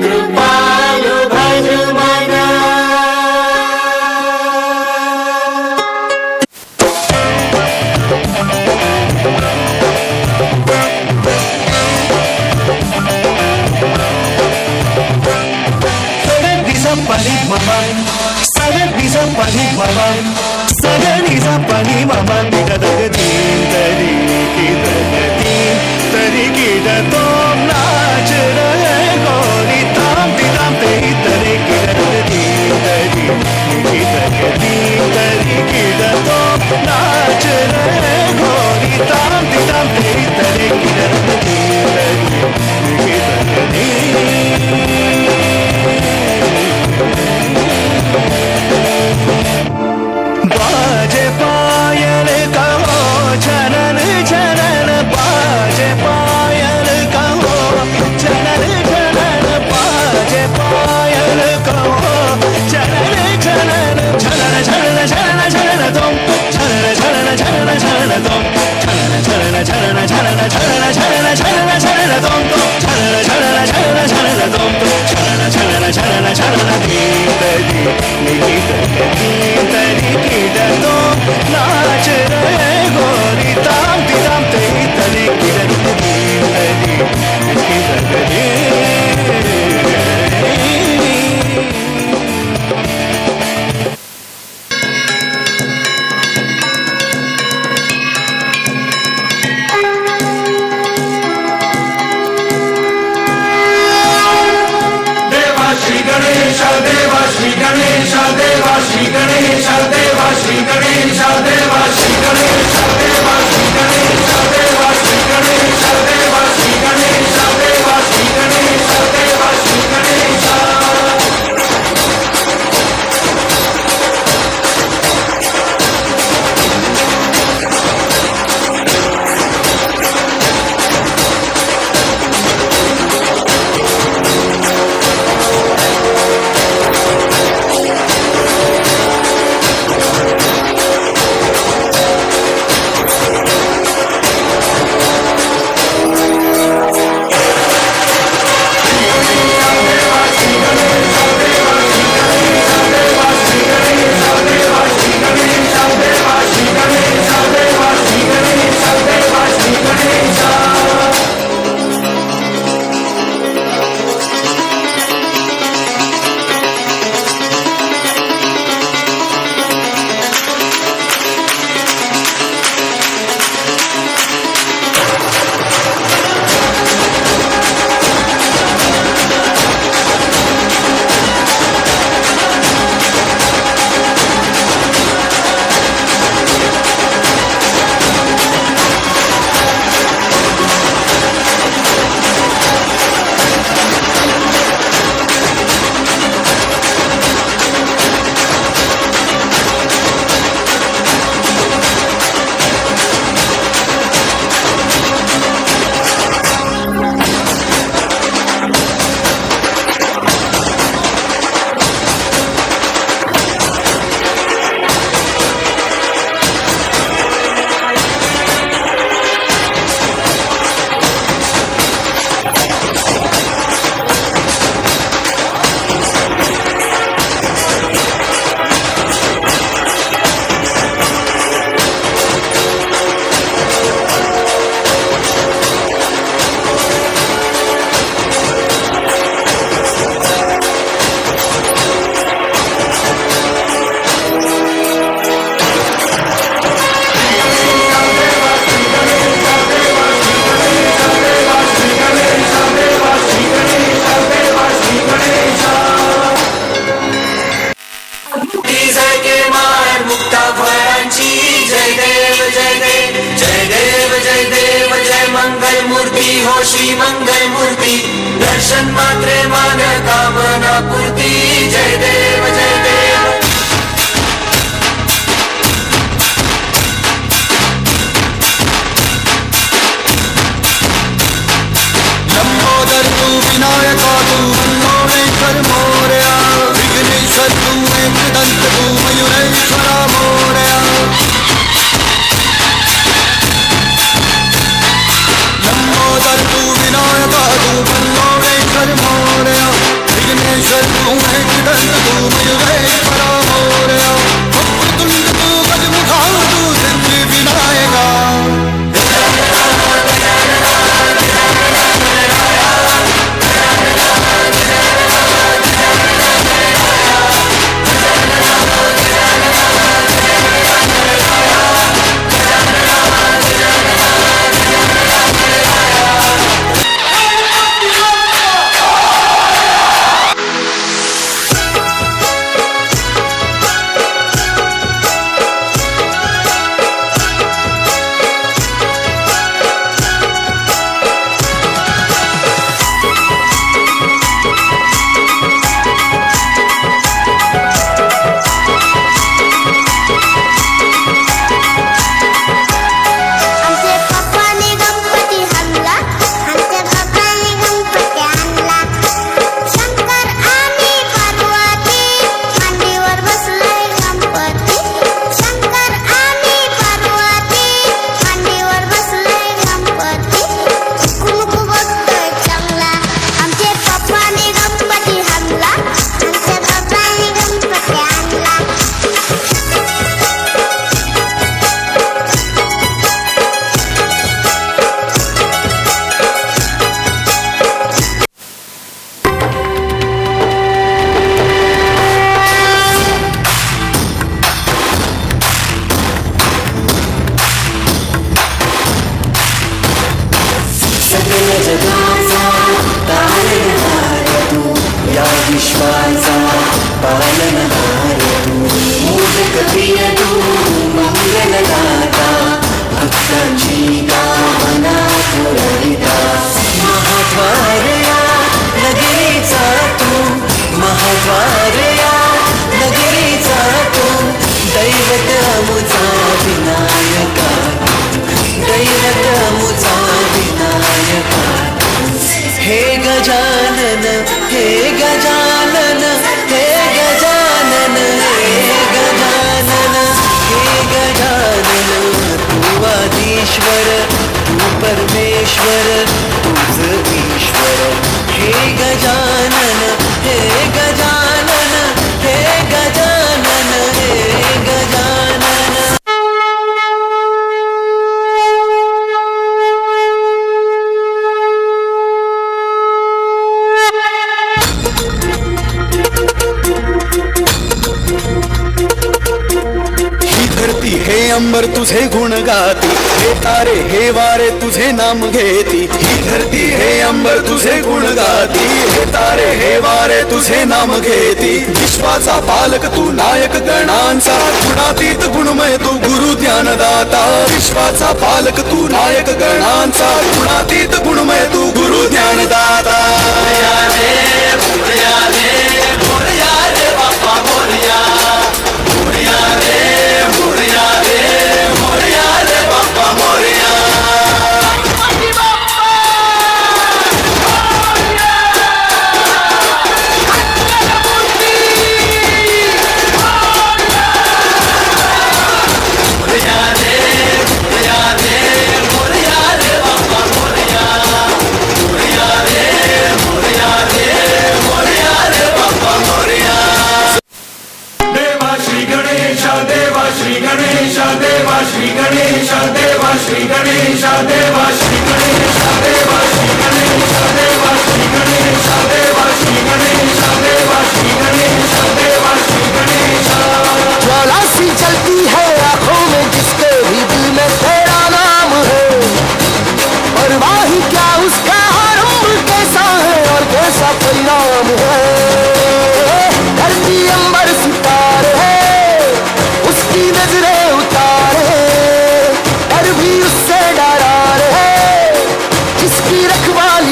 कृपालु भज मन बाजे पायल कहो जनन जनन बाजे पायल कहो जनन जनन बाजे पायल कहो जनन जनन जनन जनन जनन जनन तुम जनन जनन जनन जनन तुम जनन जनन जनन जनन जनन जनन जनन जनन तुम जनन जनन जनन जनन तुम जनन जनन जनन जनन दीदरी दीदरी कीडतो नाच रहे गोरी ताम ताम तेरी तले कीडरी दीदरी देवा श्री गणेश देवा श्री गणेश देवा श्री गणेश मंगल मूर्ती दर्शन मात्रे मान कामना पूर्ती जय देव जय देव लंबोदर तू विनायका तू मनोमेश्वर मोरया विघ्नेश्वर तू एकदंत तू मयूरेश्वरा मोरया लंबोदर तू विनायका तू मनोमेश्वर मोरया विघ्नेश्वर तू एकदंत तू मयूरेश्वरा मोरया वक्रतुंड तू गजमुखा तू सिद्धि विनायका आमचे पप्पाने गणपती आणला आमच्या पप्पाने गणपती आणला शंकर आणि पार्वती मांडीवर बसलाय गणपती शंकर आणि पार्वती मांडीवर बसलाय गणपती कुलूप बघतोय चांगला आमचे पप्पाने गणपती आणला आमच्या पप्पाने गणपती आणला सकल जगाचा तारणहार तू या विश्वाचा पालनहार तू मोदक प्रिय तू मंगलदाता भक्तांची कामना पुरविता महाद्वार या नगरीचा तू महाद्वार या नगरीचा तू दैवत अमुचा विनायका दैवत अमुचा विनायका हे गजानन हे गजानन हे गजानन हे गजानन हे गजानन तू आदिश्वर तू परमेश्वर तुझ ईश्वर हे गजानन हे गजानन हे गजानन हे गजानन ही धरती हे अंबर तुझे गुण गाती हे तारे हे वारे तुझे नाम घेती ही धरती हे अंबर तुझे गुण गाती हे तारे हे वारे तुझे नाम घेती विश्वाचा पालक तू नायक गणांचा गुणातीत गुणमय तू गुरु ज्ञानदाता विश्वाचा पालक तू नायक गणांचा गुणातीत गुणमय तू गुरु ज्ञानदाता देवा श्री गणेश देवा श्री गणेश देवा श्री गणेश देवा श्री गणेश देवा श्री गणेश देवा श्री गणेश देवा श्री गणेश देवा श्री गणेश देवा श्री गणेश देवा श्री गणेश ज्वाला सी जलती है आंखों में जिसके भी दिल में तेरा नाम है और वाही क्या उसका आरंभ कैसा है और कैसा परिणाम है धरती अंबर सितारे है उसकी नजरें उतारे पर भी उससे डरा है जिसकी रखवाली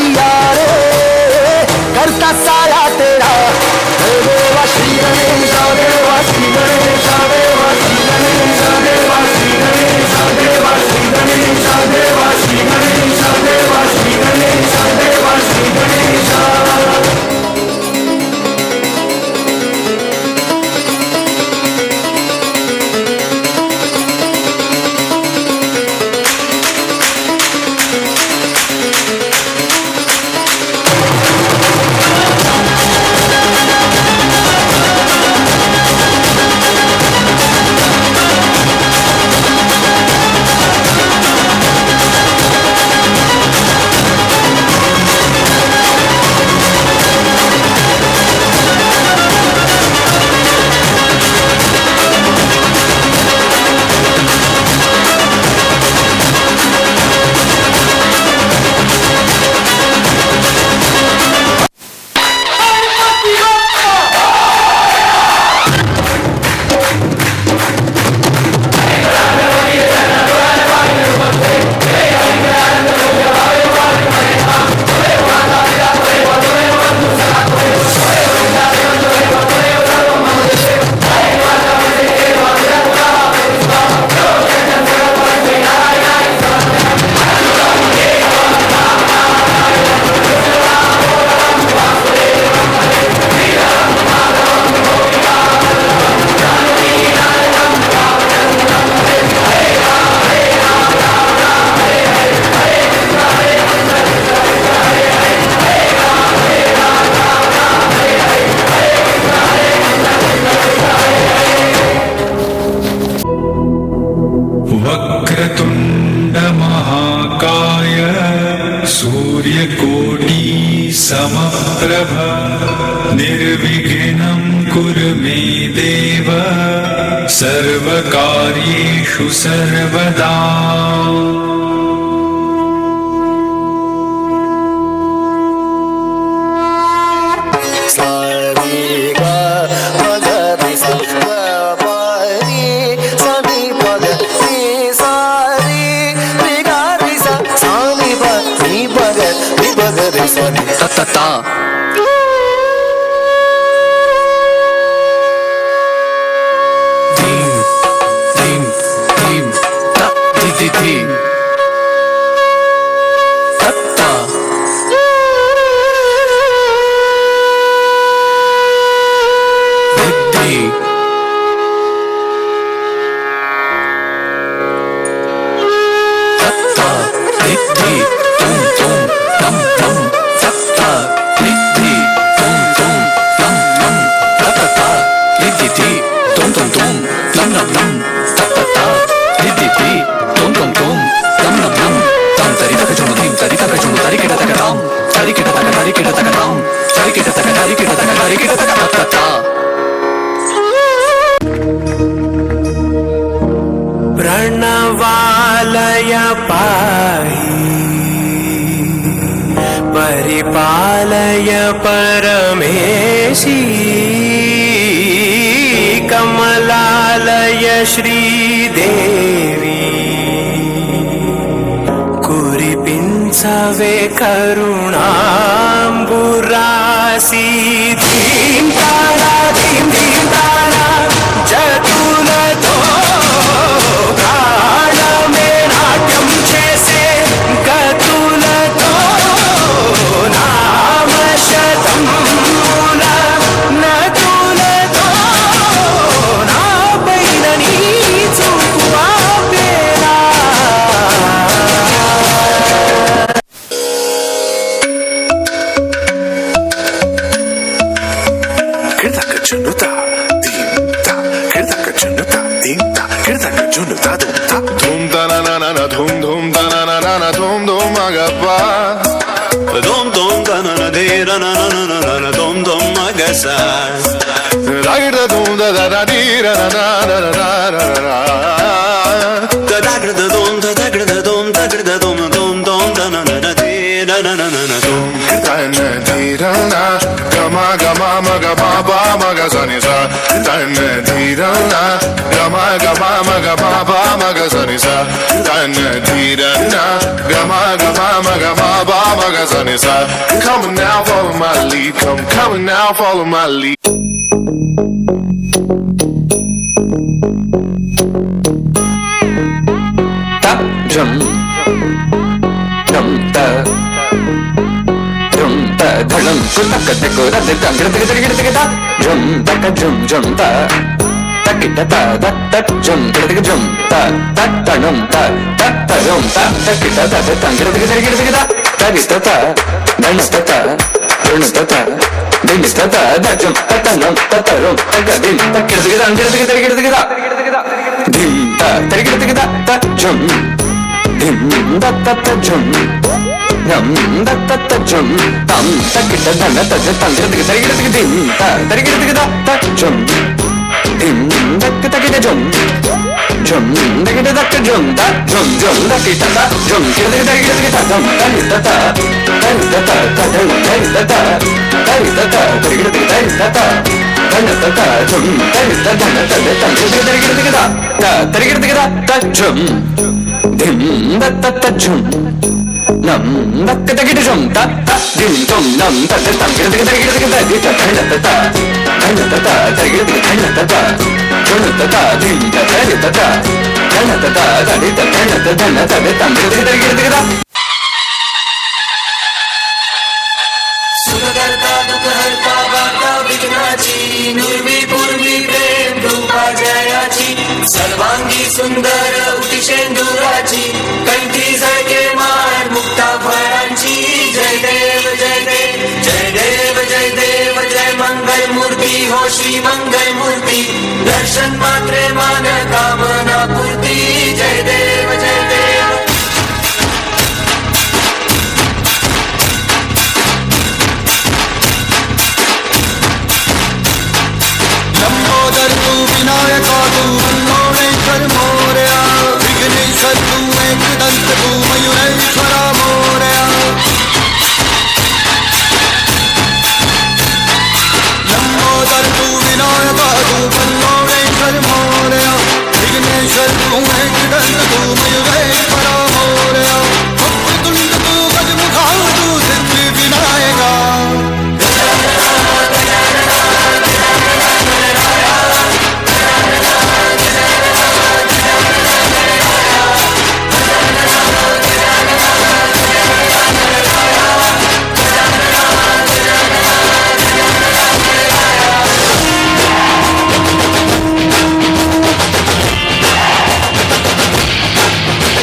निर्विघ्नं कुरु मे देव सर्वकार्येषु सर्वदा। प्रणवालय पाहि परिपालय परमेशी कमलालय श्रीदेवी कुरिपिंचवे करुणांबुरासी धीं तारा धीं धीं तारा जतुलतो प्राणमे नाट्यं చేసే గతులతో నామశతం మూల నతులతో నా పైన నీ చూపు ఆపేలా. Dhum da na na na na dhum dhum da na na na na dhum dhum agappa dhum dhum da na na de na na na na na na dhum dhum agasa da da dhum da da da di na na na na na na na da da da dhum da da da dhum da da dhum dhum dhum da na na na de na na na na na dhum da na di na na gama gama ma ga ba ba ma ga sa ni sa da na di na na gama gama ma ga ba ba ma ga sa ni sa da na di na na gama gama ma ga ba ba ma ga sa ni sa. Come now, follow my lead. Come now, follow my lead. Drum dum da drum da dum kutak takku da dum da drum da drum drum da takita da da da drum drum da da dum da da drum da takita da da dum da takita da danasta da danasta da dinasta da da drum da dum da drum da din takita da dim da takita da drum dim da da da drum dum da da da drum dum takita da da da dum dim da takita da da drum dim da takita drum drum takita da drum da drum drum takita da drum takita da drum takita da takita da drum takita da takita da takita da takita da drum takita da takita da drum dim da da da drum nam da da da drum da da dim drum nam da da da da da सुखकर्ता दुःखहर्ता वार्ता विघ्नाची नुर्वी पूर्वी प्रेम रूपा जयाची सर्वांगी सुंदर उटिशेंदुराची कंठी झळके माळ मुक्ता फळांची जय देव जय देव जय देव जय देव जय मंगल मूर्ती हो श्री मंगल मूर्ती दर्शन मात्रे मान कामना पूर्ती जय देव जय देव. लंबोदर तू विनायक तू मल्लोणेश्वर मोरया विघ्नेश्वर तू एकदंत तू मयूरेश्वर मोरया लंबोदर तू विनायक तू मल्लोणेश्वर मोरया विघ्नेश्वर तू एकदंत तू मयूरेश्वर मोरया वक्रतुंड तू गजमुखा तू सिद्धि विनायका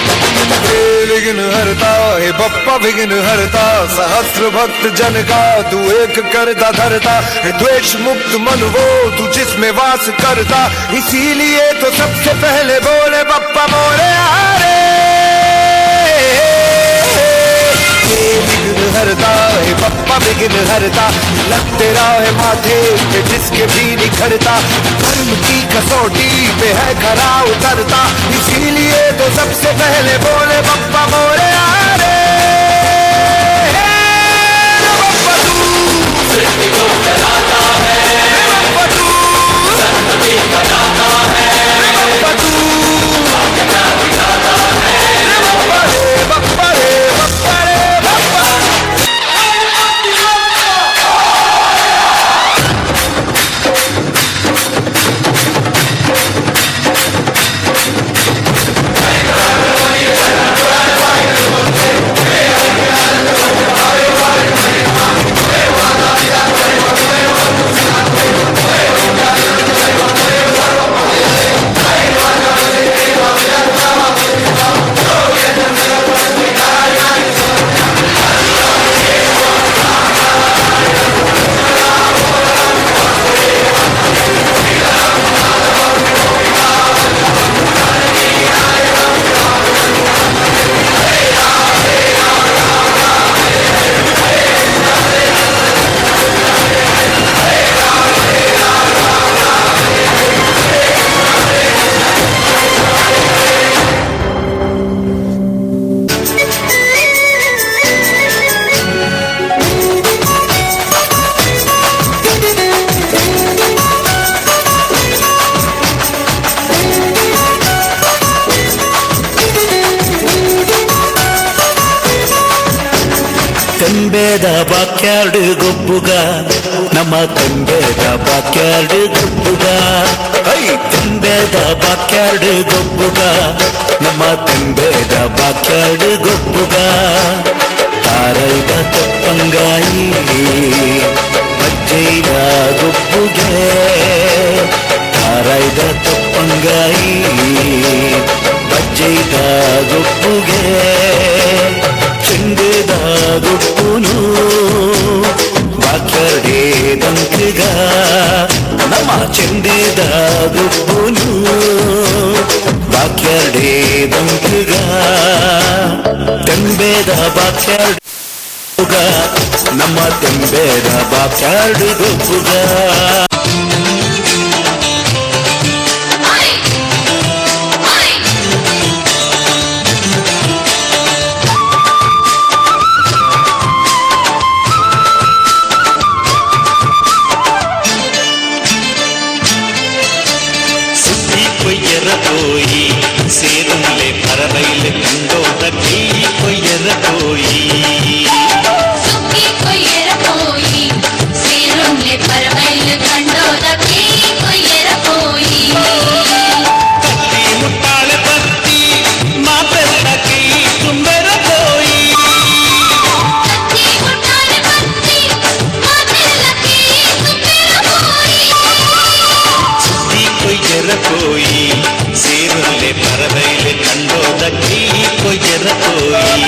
विघ्न हरता हे बप्पा विघ्न हरता सहस्र भक्त जन का तू एक करता धरता हे द्वेष मुक्त मन वो तू जिसमें वास करता इसीलिए तो सबसे पहले बोले बप्पा मोरे आरे विघ्न हरता हे बप्पा विघ्न हरता लग तेरा है माथे पे जिसके भी निखरता कर्म की कसौटी पे है खरा उतरता इसीलिए तो सबसे पहले बोले बप्पा मोरे आरे बप्पा तू सृष्टि को चलाता है बप्पा तू संतति बनाता है बप्पा तू भाग्य दिखाता है बप्पा रे बप्पा रे बप्पा रे बप्पा ತಂಬೆದ ಬಾಕ್ಯಾರ್ಡ್ ಗೊಬ್ಬುಗ ನಮ್ಮ ತಂಬೆದ ಬಾಕ್ಯಾರ್ಡ್ ಗೊಬ್ಬುಗ ತಂಬೆದ ಬಾಕ್ಯಾರ್ಡ್ ಗೊಬ್ಬುಗ ನಮ್ಮ ತಂಬೆದ ಬಾಕ್ಯಾರ್ಡ್ ಗೊಬ್ಬುಗ ತಾರೈದ ತಪ್ಪಂಗಾಯಿ ಬಜ್ಜೈದ ಗೊಬ್ಬುಗೆ ತಾರೈದ ತಪ್ಪಂಗಾಯಿ ಬಜ್ಜೈದ ಗೊಬ್ಬುಗೆ ಚೆಂಡದ ಗೊಬ್ಬುನು ಬಾಕ್ಯಾರ್ಡೇ ದಂಕಗ ನಮ್ಮ ಚೆಂಡದ ಗೊಬ್ಬುನು ಬಾಕ್ಯಾರ್ಡೇ ದಂಕಗ ತಂಬೆದ ಬಾಕ್ಯಾರ್ಡ್ ನಮ್ಮ ತಂಬೆದ ಬಾಕ್ಯಾರ್ಡ್ ಗೊಬ್ಬುಗ कोई सेरुले परबैले कंडोद की कोयर कोई सुखी कोयर कोई सेरुले परबैले कंडोद की कोयर कोई पत्ती मुट्टाले पत्ती मापेला की तुम्बेर कोई पत्ती मुट्टाले पत्ती मापेला की तुम्बेर कोई सुखी कोयर कोई सेरुले परबैले कंडोद की कोयर कोई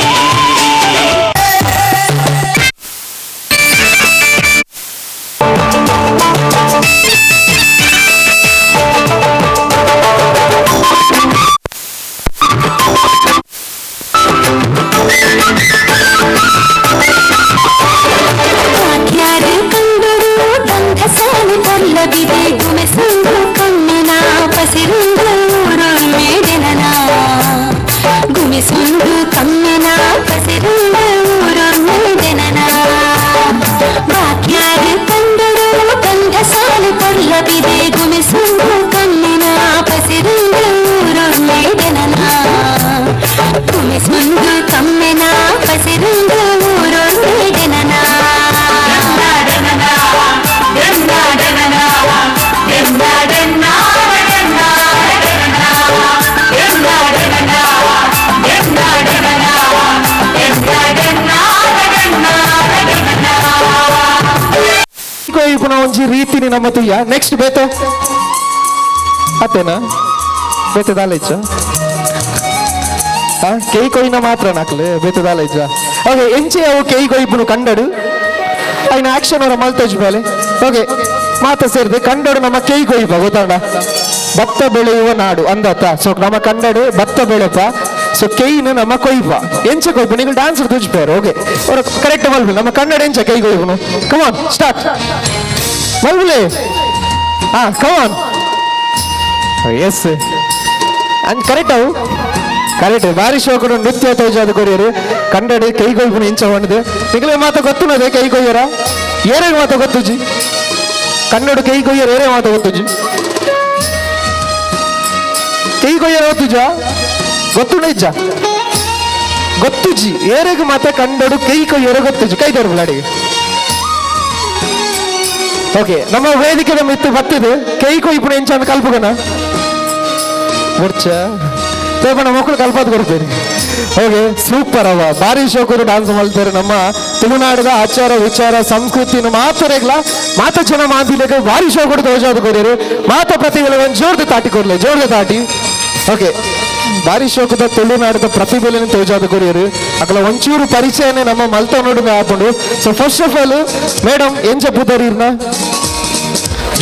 ಕೊಯ್ಪುನ ಒಂಜಿ ರೀತಿನಿ ನಮ್ಮ ತುಯ್ಯ ನೆಕ್ಸ್ಟ್ ಬೇತೆ ಅತ್ತೇನಾ ಬೇತೆ ದಾಲೆಚ್ಚ ಕೇಯ್ ಕೊಯ್ನ ಮಾತ್ರ ನಾಕ್ಲೆ ಬೇತೆ ದಾಲೆಚ್ಚ ಓಕೆ ಎಂಚೆ ಅವು ಕೇಯ್ ಕೊಯ್ಪುನು ಕಂಡಡು ಐನ ಆಕ್ಷನ್ ಅವರ ಮಲ್ತೋಜ್ ಬೇಲೆ ಓಕೆ ಮಾತ ಸೇರಿದೆ ಕಂಡಡು ನಮ್ಮ ಕೇಯ್ ಕೊಯ್ಪ ಗೊತ್ತಾಂಡ ಭತ್ತ ಬೆಳೆಯುವ ನಾಡು ಅಂದತ್ತ ಸೊ ನಮ್ಮ ಕಂಡಡು ಭತ್ತ ಬೆಳೆಪ ಸೊ ಕೇಯ್ನು ನಮ್ಮ ಕೊಯ್ಪ ಎಂಚ ಕೊಯ್ಪ ನೀವು ಡ್ಯಾನ್ಸ್ ತುಜ್ಪೇರು ಓಕೆ ಅವ್ರ ಕರೆಕ್ಟ್ ಮಲ್ಬಿ ನಮ್ಮ ಕನ್ನಡ ಎಂಚ ಕೈ ಕೊಯ್ಪನು ಕಮಾನ್ ಸ್ಟಾರ್ಟ್ ಮಲ್ಬುಲೆ ಕಮಾನ್ ಎಸ್ ಅಂದ್ ಕರೆಕ್ಟ್ ಅವು ಕರೆಕ್ಟ್ ಬಾರಿ ಶೋಕರು ನೃತ್ಯ ತೋಜಾದ ಕೊರಿಯರು ಕನ್ನಡ ಕೈ ಕೊಯ್ಪನು ಎಂಚ ಹೊಂದಿದೆ ನಿಗಲೇ ಮಾತ ಗೊತ್ತುನದೆ ಕೈ ಕೊಯ್ಯರ ಏರೇಗ ಮಾತ ಗೊತ್ತುಜಿ ಕನ್ನಡ ಕೈ ಕೊಯ್ಯರ ಏರೇ ಮಾತ ಗೊತ್ತುಜಿ ಕೈ ಕೊಯ್ಯರ ಗೊತ್ತುಜ ಗೊತ್ತುಂಡ ಗೊತ್ತುಜಿ ಏರೆಗೆ ಮಾತ್ರ ಕಂಡಡು ಕೈ ಕೊಯ್ಯರ ಗೊತ್ತುಜಿ ಕೈ ತೋರ್ಬಲಾಡಿಗೆ ಓಕೆ ನಮ್ಮ ವೇದಿಕೆ ಮಿತ್ತು ಬತ್ತಿದೆ ಕೈ ಕೊಯ್ಪುಣ ಎಂಚ ಅಂತ ಕಲ್ಪಗನ ಮುರ್ಚ ತೇಪಣ ಮಕ್ಕಳು ಕಲ್ಪದ ಕೊಡ್ತೇನೆ ಓಕೆ ಸೂಪರ್ ಅವ ಬಾರಿ ಶೋಕರು ಡಾನ್ಸ್ ಮಾಡ್ತಾರೆ ನಮ್ಮ ತುಳುನಾಡದ ಆಚಾರ ವಿಚಾರ ಸಂಸ್ಕೃತಿನ ಮಾತರೆಗ್ಲ ಮಾತ ಜನ ಮಾತಿಲೆಗೆ ಬಾರಿ ಶೋಕರು ತೋಜಾದ ಕೊರಿಯರು ಮಾತ ಪ್ರತಿಭೆಗಳ ಒಂದು ಜೋರ್ದ ತಾಟಿ ಕೊಡ್ಲೆ ಜೋರ್ದ ತಾಟಿ ಓಕೆ ಬಾರಿ ಶೋಕದ ತುಳುನಾಡದ ಪ್ರತಿಭೆಯನ್ನು ತೋಜಾದ ಕೊರಿಯರು ಅಕಲ ಒಂಚೂರು ಪರಿಚಯನೇ ನಮ್ಮ ಮಲ್ತ ನೋಡಿದ ಹಾಕೊಂಡು so first of all madam ಎಂಚ ಪುದರಿರ್ನ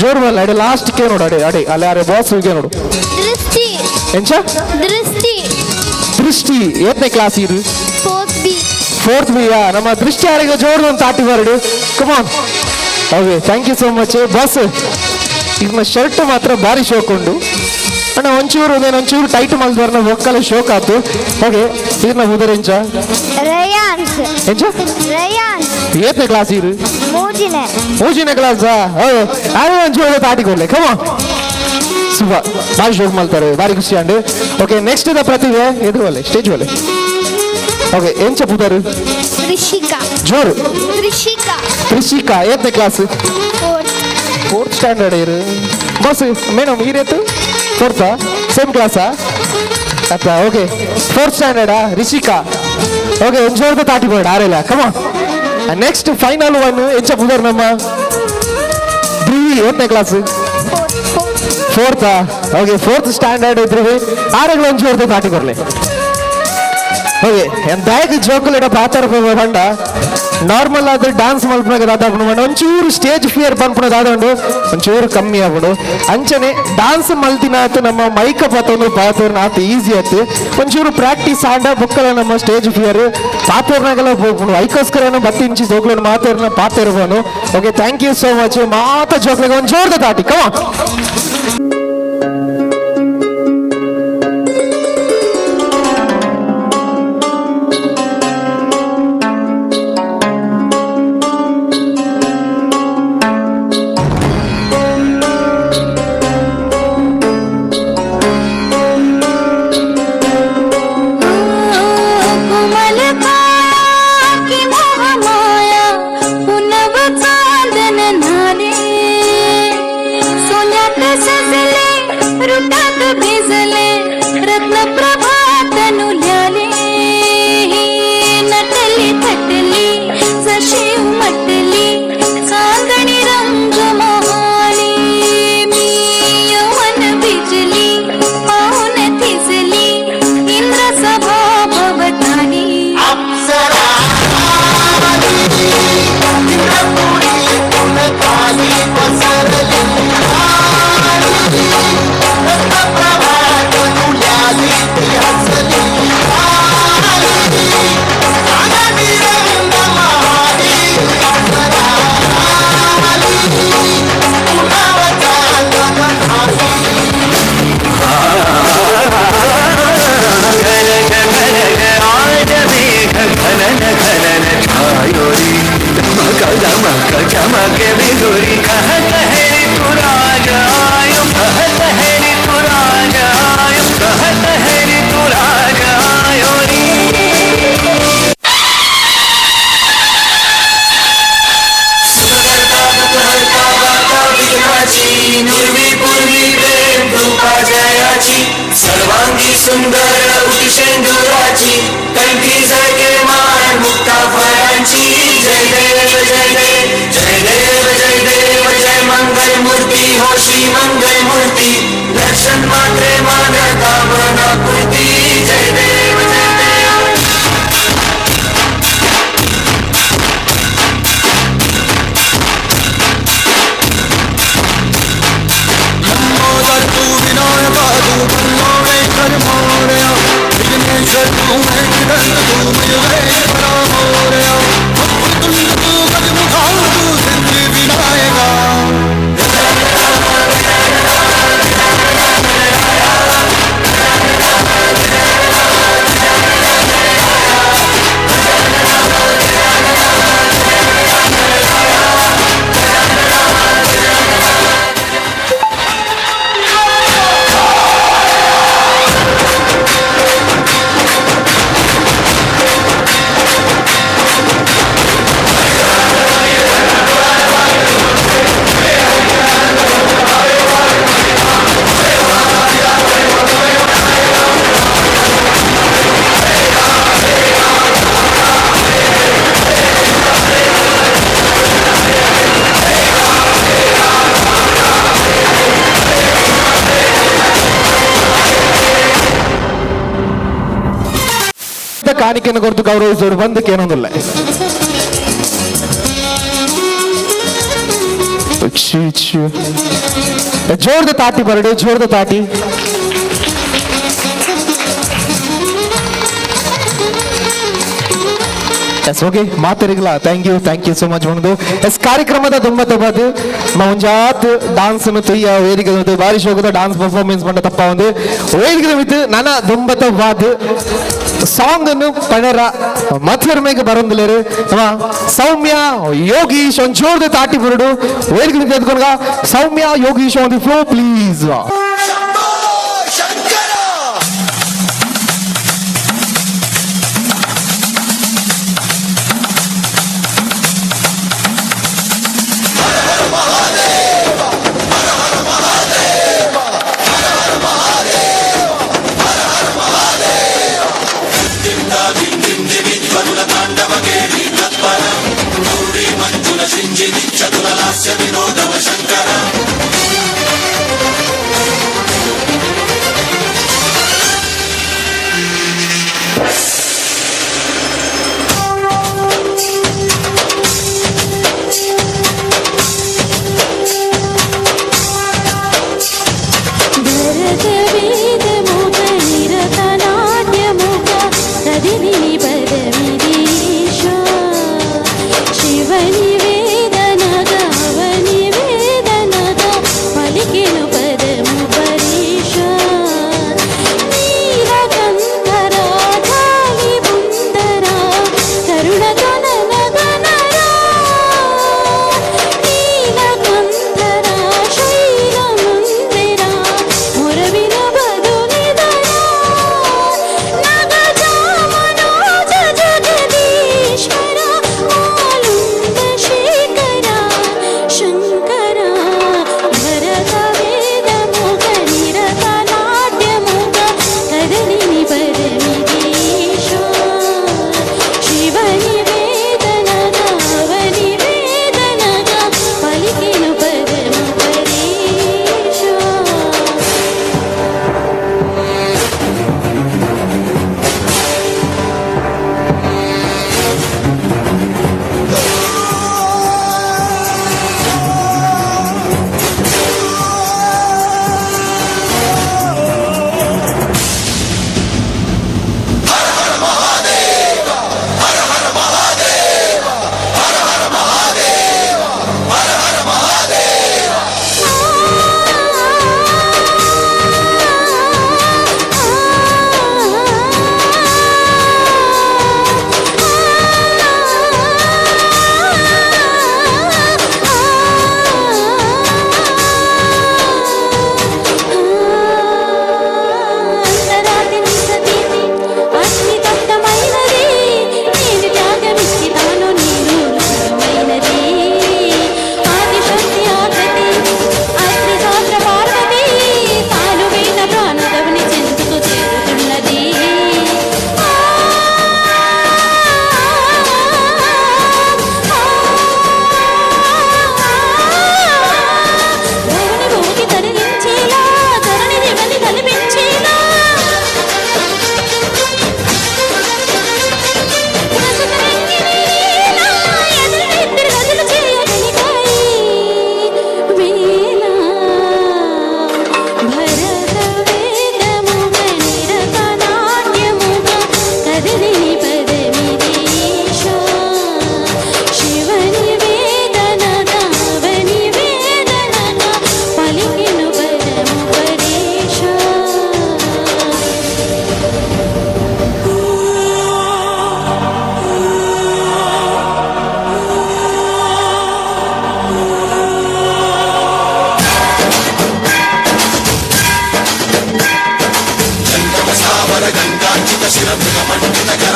ಜೋರ್ ಮಲ್ಲ ಅಡೆ ಲಾಸ್ಟ್ ಕೆ ನೋಡು ಅಡೆ ಅಡೆ ಅಲ್ಲಿ ಅರೆ ಬಾಸ್ ಹೀಗೆ ನೋಡು दृष्टि ಎಂಚ दृष्टि ದೃಷ್ಟಿ ಏತನೇ ಕ್ಲಾಸ್ ಇರು फोर्थ बी ಫೋರ್ತ್ ಬಿ ನಮ್ಮ ದೃಷ್ಟಿ ಯಾರಿಗೆ ಜೋರ್ ಒಂದು ತಾಟಿ ಬರ್ಡು come on okay thank you so much boss ಈಗ ಶರ್ಟ್ ಮಾತ್ರ ಬಾರಿ ಶೋಕ್ ಉಂಡು ಅಣ್ಣ ಒಂಚೂರು ಟೈಟ್ ಮಲ್ದವ್ರನ್ನ ಒಕ್ಕಲ ಶೋಕ್ ಆತು ಓಕೆ ಇದನ್ನ ಉದರ್ ಎಂಚ रयांश ಎಂಚ रयांश ಏತನೇ ಕ್ಲಾಸ್ ಇರು ಮೂಜಿನೆ ಮೂಜಿನ ಕ್ಲಾಸ್ ಅದೇ ಒಂಚೂರು ತಾಟಿ ಕೊಡ್ಲೆ ಕಮಾನ್ ಸೂಪರ್ ಬಾರಿ ಶೋಕ್ ಮಲ್ತಾರೆ ಬಾರಿ ಖುಷಿ ಅಂಡು ಓಕೆ ನೆಕ್ಸ್ಟ್ ದ ಪ್ರತಿಭೆ ಎದು ಒಲೆ ಸ್ಟೇಜ್ ಒಲೆ ಓಕೆ ಎಂಚ ಪುದರು ऋषिका ಜೋರು ऋषिका ಕೃಷಿಕಾ ಏತನೇ ಕ್ಲಾಸ್ फोर्थ ಫೋರ್ತ್ ಸ್ಟ್ಯಾಂಡರ್ಡ್ ಇರು ಬಸ್ ಮೇಡಮ್ ಈ ರೇತು ಫೋರ್ತಾ ಸೇಮ್ ಕ್ಲಾಸಾ ಅತ್ತ ಓಕೆ ಫೋರ್ತ್ ಸ್ಟ್ಯಾಂಡರ್ಡಾ ರಿಷಿಕಾ ಓಕೆ ಒಂಚೂರ್ದು ತಾಟಿ ಬೇಡ ಆರೇಲ ಕಮ ನೆಕ್ಸ್ಟ್ ಫೈನಲ್ ಒನ್ ಎಂಚ ಪುದರ್ ನಮ್ಮ ಧ್ರುವಿ ಏತನೇ ಕ್ಲಾಸ್ ಫೋರ್ತಾ ಓಕೆ ಫೋರ್ತ್ ಸ್ಟ್ಯಾಂಡರ್ಡ್ ಧ್ರುವಿ ಆರೆಗಳು ಒಂಚೂರ್ದು ತಾಟಿ ಬರಲಿ ಓಕೆ ಎಂತಾಯ್ತು ಜೋಕುಲಿಡ ಪಾತ್ರ ಬಂಡ ನಾರ್ಮಲ್ ಆದ್ರೆ ಡ್ಯಾನ್ಸ್ ಮಲ್ಪನಾಗ ದಾದಾಪುಣ ಒಂಚೂರು ಸ್ಟೇಜ್ ಫಿಯರ್ ಪನ್ಪುಣ ದಾದಂಡು ಒಂಚೂರು ಕಮ್ಮಿ ಆಗ್ಬಿಡು ಅಂಚನೆ ಡ್ಯಾನ್ಸ್ ಮಲ್ತಿನಾತು ನಮ್ಮ ಮೈಕ ಪತ್ತೊಂದು ಪಾತೋರ್ನ ಆತು ಈಸಿ ಆಯ್ತು ಒಂಚೂರು ಪ್ರಾಕ್ಟೀಸ್ ಆಂಡ ಬುಕ್ಕಲ ನಮ್ಮ ಸ್ಟೇಜ್ ಫಿಯರ್ ಪಾತೋರ್ನಾಗೆಲ್ಲ ಹೋಗ್ಬಿಡು ಐಕೋಸ್ಕರ ಬತ್ತಿಂಚಿ ಜೋಕ್ಲನ್ನು ಮಾತೋರ್ನ ಪಾತಿರ್ಬೋನು okay thank you so much ಮಾತ ಜೋಕ್ಲಿಗೆ ಒಂದು ಜೋರ್ದ ತಾಟಿ ಕಮ कोमल काया की मोह माया पुनव चांदन नारे सोन्यात सजले रुटात भिजले रत्न प्रभात नुल्याले नटली थटली जशी उमटली चांदणी रंग मोहाली मी यवन भिजली पाहून थिजली इंद्र सभा भवतानी सर्वांगी सुंदर उटी शेंदुराची कंठी जागे मान मुक्ता फळांची जय देव जय देव जय देव जय देव मंगल मूर्ति दर्शन मात्रे मान कामना पूर्ति जय देव जय देव लंबोदर तू विनायक तू बल्लोमेश्वर मोरया विघ्नेश्वर तू मेघदंत तू मयुगेश्वर मोरया वक्रतुंड तू गजमुखा तू सिद्धि विनायका ಕಾಣಿಕೆಯನ್ನು ಕೊರತು ಗೌರವಿಸೋರು ಬಂದಕ್ಕೆ ಏನೊಂದಿಲ್ಲ. ಜೋರ್ದ ತಾಟಿ ಬರಡು, ಜೋರ್ದ ತಾಟಿ. ಎಸ್ ಓಕೆ ಮಾತರಿಗಲ ಥ್ಯಾಂಕ್ ಯು ಸೋ ಮಚ್ ಒಂದು ಎಸ್ ಕಾರ್ಯಕ್ರಮದ ದುಂಬತ ಬಾದ್ ಮುಂಜಾತ್ ಡಾನ್ಸ್ ತುಯ್ಯ ವೇದಿಕೆ ಬಾರಿ ಶೋಕದ ಡಾನ್ಸ್ ಪರ್ಫಾರ್ಮೆನ್ಸ್ ಬಂದ ತಪ್ಪ ಒಂದು ವೇದಿಕೆ ಮಿತ್ತು ನನ್ನ ದುಂಬತ ಬಾದ್ ಸಾಂಗ್ ಅನ್ನು ಪಣರ ಮಧ್ಯರ್ಮೆಗೆ ಬರೋದಿಲ್ಲರು ಸೌಮ್ಯ ಯೋಗೀಶ್ ಒಂದು ಜೋರ್ದ ತಾಟಿ ಬರಡು ವೇದಿಕೆ ಮಿತ್ತು ಎದ್ಕೊಂಡ ಸೌಮ್ಯ ಯೋಗೀಶ್ ಒಂದು ಫ್ಲೋ ಪ್ಲೀಸ್. ಚತುರ ಲಾಸ್ಯ ವಿನೋದವ ಶಂಕರ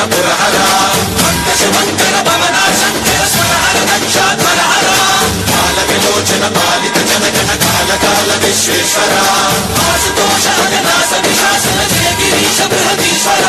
ಪುರಹರ ಮಂಕರ ಭವನ ಶಂಕರ ಸ್ವರಹರ ದಕ್ಷಾಧ್ವರಹರ ಕಾಲ ವಿಲೋಚನ ಪಾಲಿತ ಜನಗಣ ಕಾಲ ಕಾಲ ವಿಶ್ವೇಶ್ವರ ಆಶುತೋಷ ಅಗನಾಸ ವಿಶಾಸನ ಜಯ ಗಿರೀಶ ಬೃಹದೀಶ್ವರ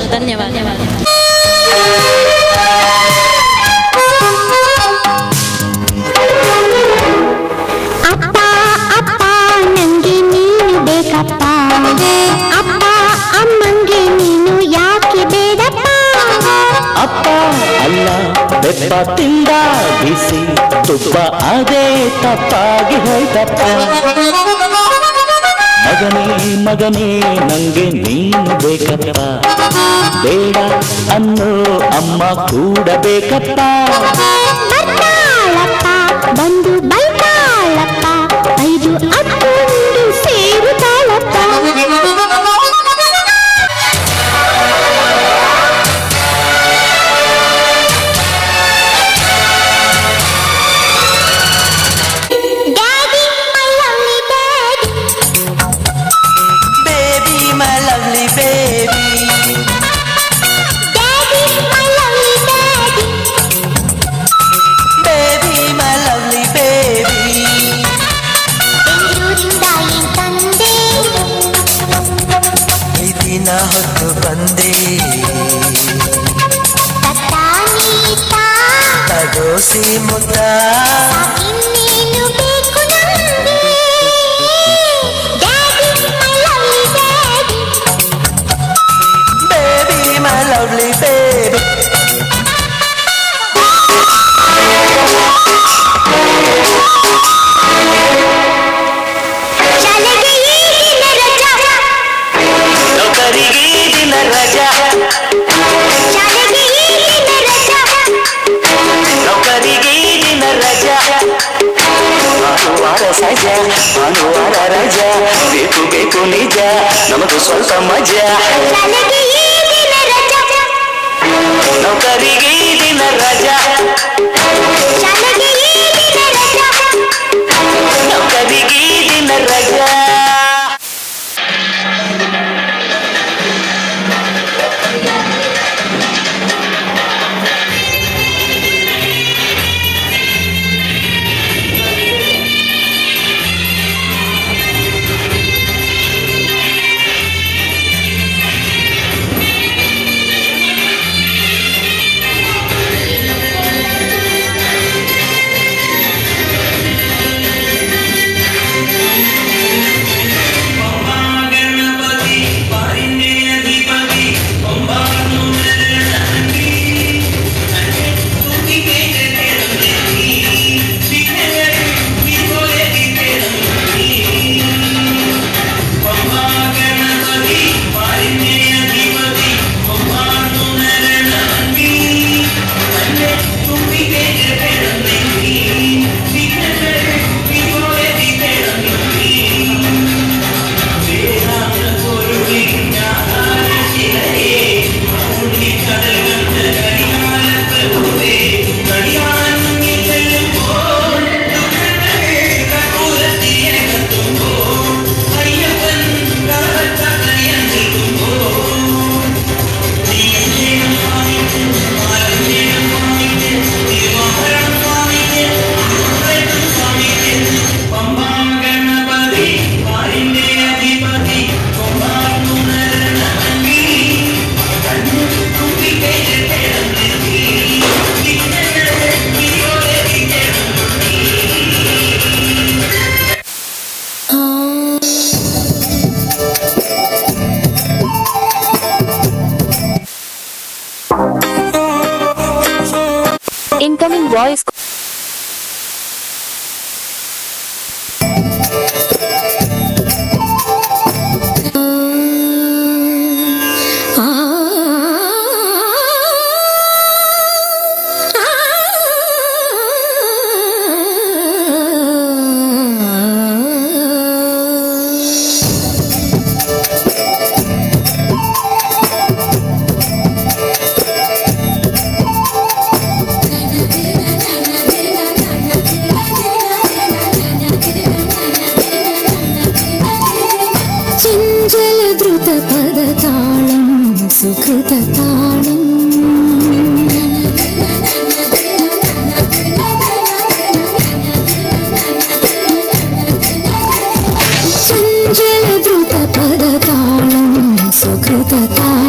ಧನ್ಯವಾದ. ಅಪ್ಪ ಅಪ್ಪ ನಂಗೆ ನೀನು ಬೇಕಪ್ಪ ಅಪ್ಪ ಅಮ್ಮಂಗೆ ನೀನು ಯಾಕೆ ಬೇಡಪ್ಪ ಅಪ್ಪ ಅಲ್ಲ ಬೆಪ್ಪ ತಿಂದ ಬಿಸಿ ತುಪ್ಪ ಅದೇ ತಪ್ಪಾಗಿ ಹೋಯ್ತಪ್ಪ ಮಗನೇ ನಂಗೆ ನೀನು ಬೇಕಪ್ಪ ಬೇಡ ಅನ್ನೋ ಅಮ್ಮ ಕೂಡ ಬೇಕಪ್ಪ ಬರ್ತಾಳಪ್ಪ ಬಂದು ಬೈತಾಳಪ್ಪ 5 ಅಕ್ಕೊಂಡು ಸೇರುತ್ತಾಳಪ್ಪ ಹೊತ್ತು ಬಂದೆ ತಗೋಸಿ ಮುದ್ದ ಇನ್ನೇನು ಬೇಕು ನಮ್ಗೆ ಬೇಬಿ ಮೈ ಲವ್ಲಿ ಬೇಬಿ ಭಾನುವಾರ ರಜಾ ಬೇಕು ಬೇಕು ನಿಜ ನಮಗೂ ಸ್ವಲ್ಪ ಮಜಾ ನೌಕರಿಗೆ ದಿನ ರಜಾ ನೌಕರಿಗೆ ದಿನ ರಜಾ ವಾಯ್ಸ್ चञ्चल द्रुत पद ताळं सुकृत ताळं चञ्चल द्रुत पद ताळं सुकृत ताळं